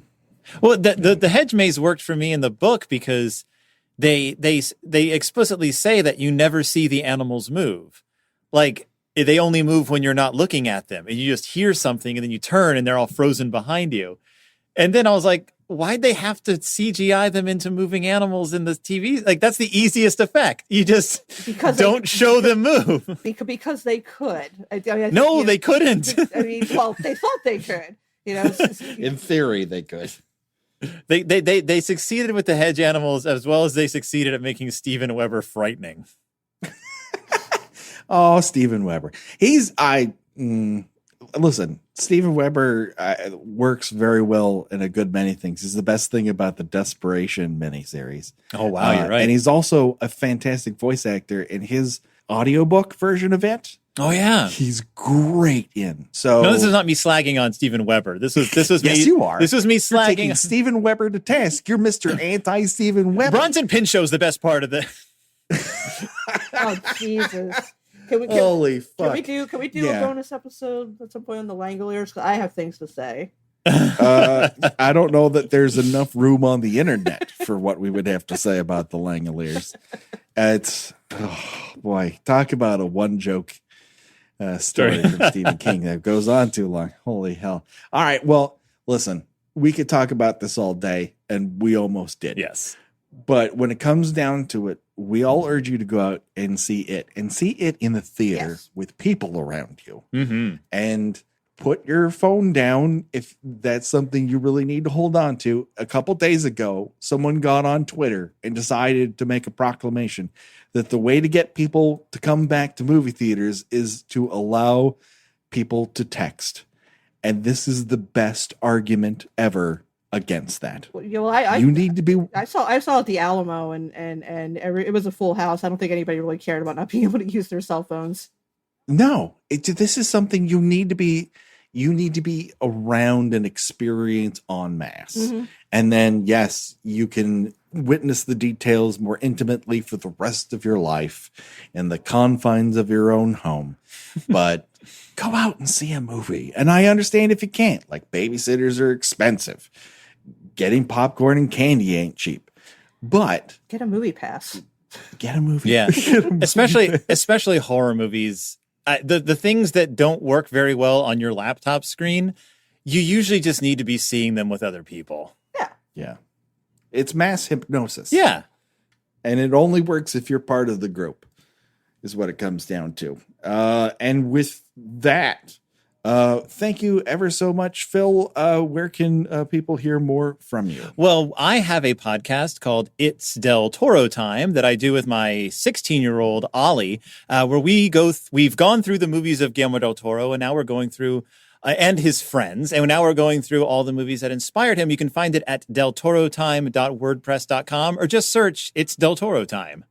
Well, the hedge maze worked for me in the book because they explicitly say that you never see the animals move. Like, they only move when you're not looking at them, and you just hear something and then you turn and they're all frozen behind you. And then I was like, why'd they have to CGI them into moving animals in the TV? Like, that's the easiest effect. You just don't show them move. Because they could. They couldn't. Well, they thought they could. In theory, they could. They succeeded with the hedge animals as well as they succeeded at making Steven Weber frightening. Oh, Steven Weber. Listen, Steven Weber works very well in a good many things. He's the best thing about the Desperation miniseries. Oh, wow, you're right. And he's also a fantastic voice actor in his audiobook version of it. Oh, yeah. He's great in. So no, this is not me slagging on Steven Weber. This was yes, me. You are. This was me slagging Steven Weber to task. You're Mr. Anti-Steven Weber. Bronson Pinchot is the best part of the. Oh, Jesus. Holy fuck. Can we do a bonus episode at some point on the Langoliers? Because I have things to say. I don't know that there's enough room on the internet for what we would have to say about the Langoliers. It's, boy, talk about a one joke story from Stephen King that goes on too long. Holy hell. All right. Well, listen, we could talk about this all day, and we almost did. Yes. But when it comes down to it, we all urge you to go out and see it in the theater with people around you. Mm-hmm. And put your phone down if that's something you really need to hold on to. A couple days ago, someone got on Twitter and decided to make a proclamation that the way to get people to come back to movie theaters is to allow people to text. And this is the best argument ever against that. Well, you need to be. I saw at the Alamo, and it was a full house. I don't think anybody really cared about not being able to use their cell phones. No, this is something you need to be. you need to be around an experience en masse. Mhm. And then, yes, you can witness the details more intimately for the rest of your life in the confines of your own home. But go out and see a movie. And I understand if you can't, like babysitters are expensive. Getting popcorn and candy ain't cheap. But Get a movie pass. get a movie. Yeah. Get a movie. especially horror movies. The things that don't work very well on your laptop screen, you usually just need to be seeing them with other people. Yeah. It's mass hypnosis. Yeah. And it only works if you're part of the group, is what it comes down to. And with that, thank you ever so much, Phil. Where can people hear more from you? Well, I have a podcast called It's Del Toro Time that I do with my 16-year-old Ollie, where we've gone through the movies of Guillermo del Toro, and now we're going through and his friends, and now we're going through all the movies that inspired him. You can find it at deltorotime.wordpress.com, or just search It's Del Toro Time.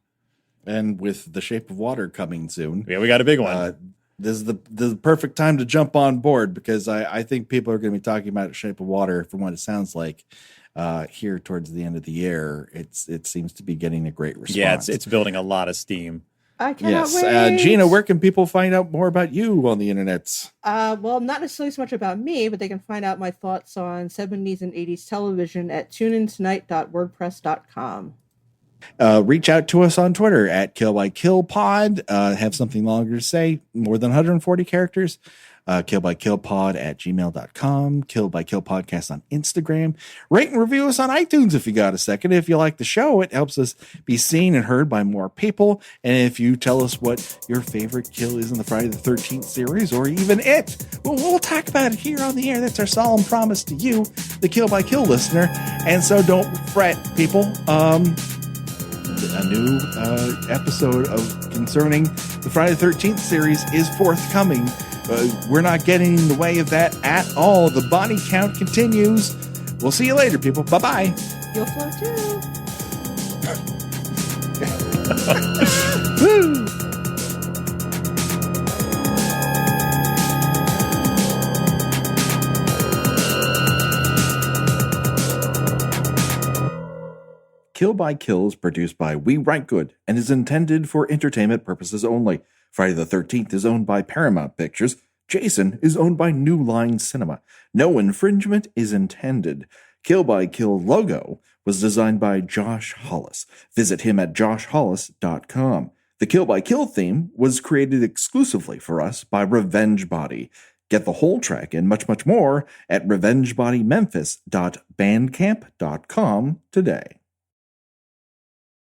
And with The Shape of Water coming soon. Yeah, we got a big one. This is the perfect time to jump on board, because I think people are going to be talking about Shape of Water from what it sounds like here towards the end of the year. It seems to be getting a great response. Yeah, it's building a lot of steam. I cannot wait. Gina, where can people find out more about you on the internet? Well, not necessarily so much about me, but they can find out my thoughts on 70s and 80s television at tuneintonight.wordpress.com. Reach out to us on Twitter at KillByKillPod. Have something longer to say, more than 140 characters. KillByKillPod at gmail.com. KillByKillPodcast on Instagram. Rate and review us on iTunes if you got a second. If you like the show, it helps us be seen and heard by more people. And if you tell us what your favorite kill is in the Friday the 13th series, or even it, we'll talk about it here on the air. That's our solemn promise to you, the Kill by Kill listener. And so don't fret, people. A new episode concerning the Friday the 13th series is forthcoming. We're not getting in the way of that at all. The body count continues. We'll see you later, people. Bye-bye. You'll flow too. Woo! Kill by Kill is produced by We Write Good and is intended for entertainment purposes only. Friday the 13th is owned by Paramount Pictures. Jason is owned by New Line Cinema. No infringement is intended. Kill by Kill logo was designed by Josh Hollis. Visit him at joshhollis.com. The Kill by Kill theme was created exclusively for us by Revenge Body. Get the whole track and much, much more at revengebodymemphis.bandcamp.com today.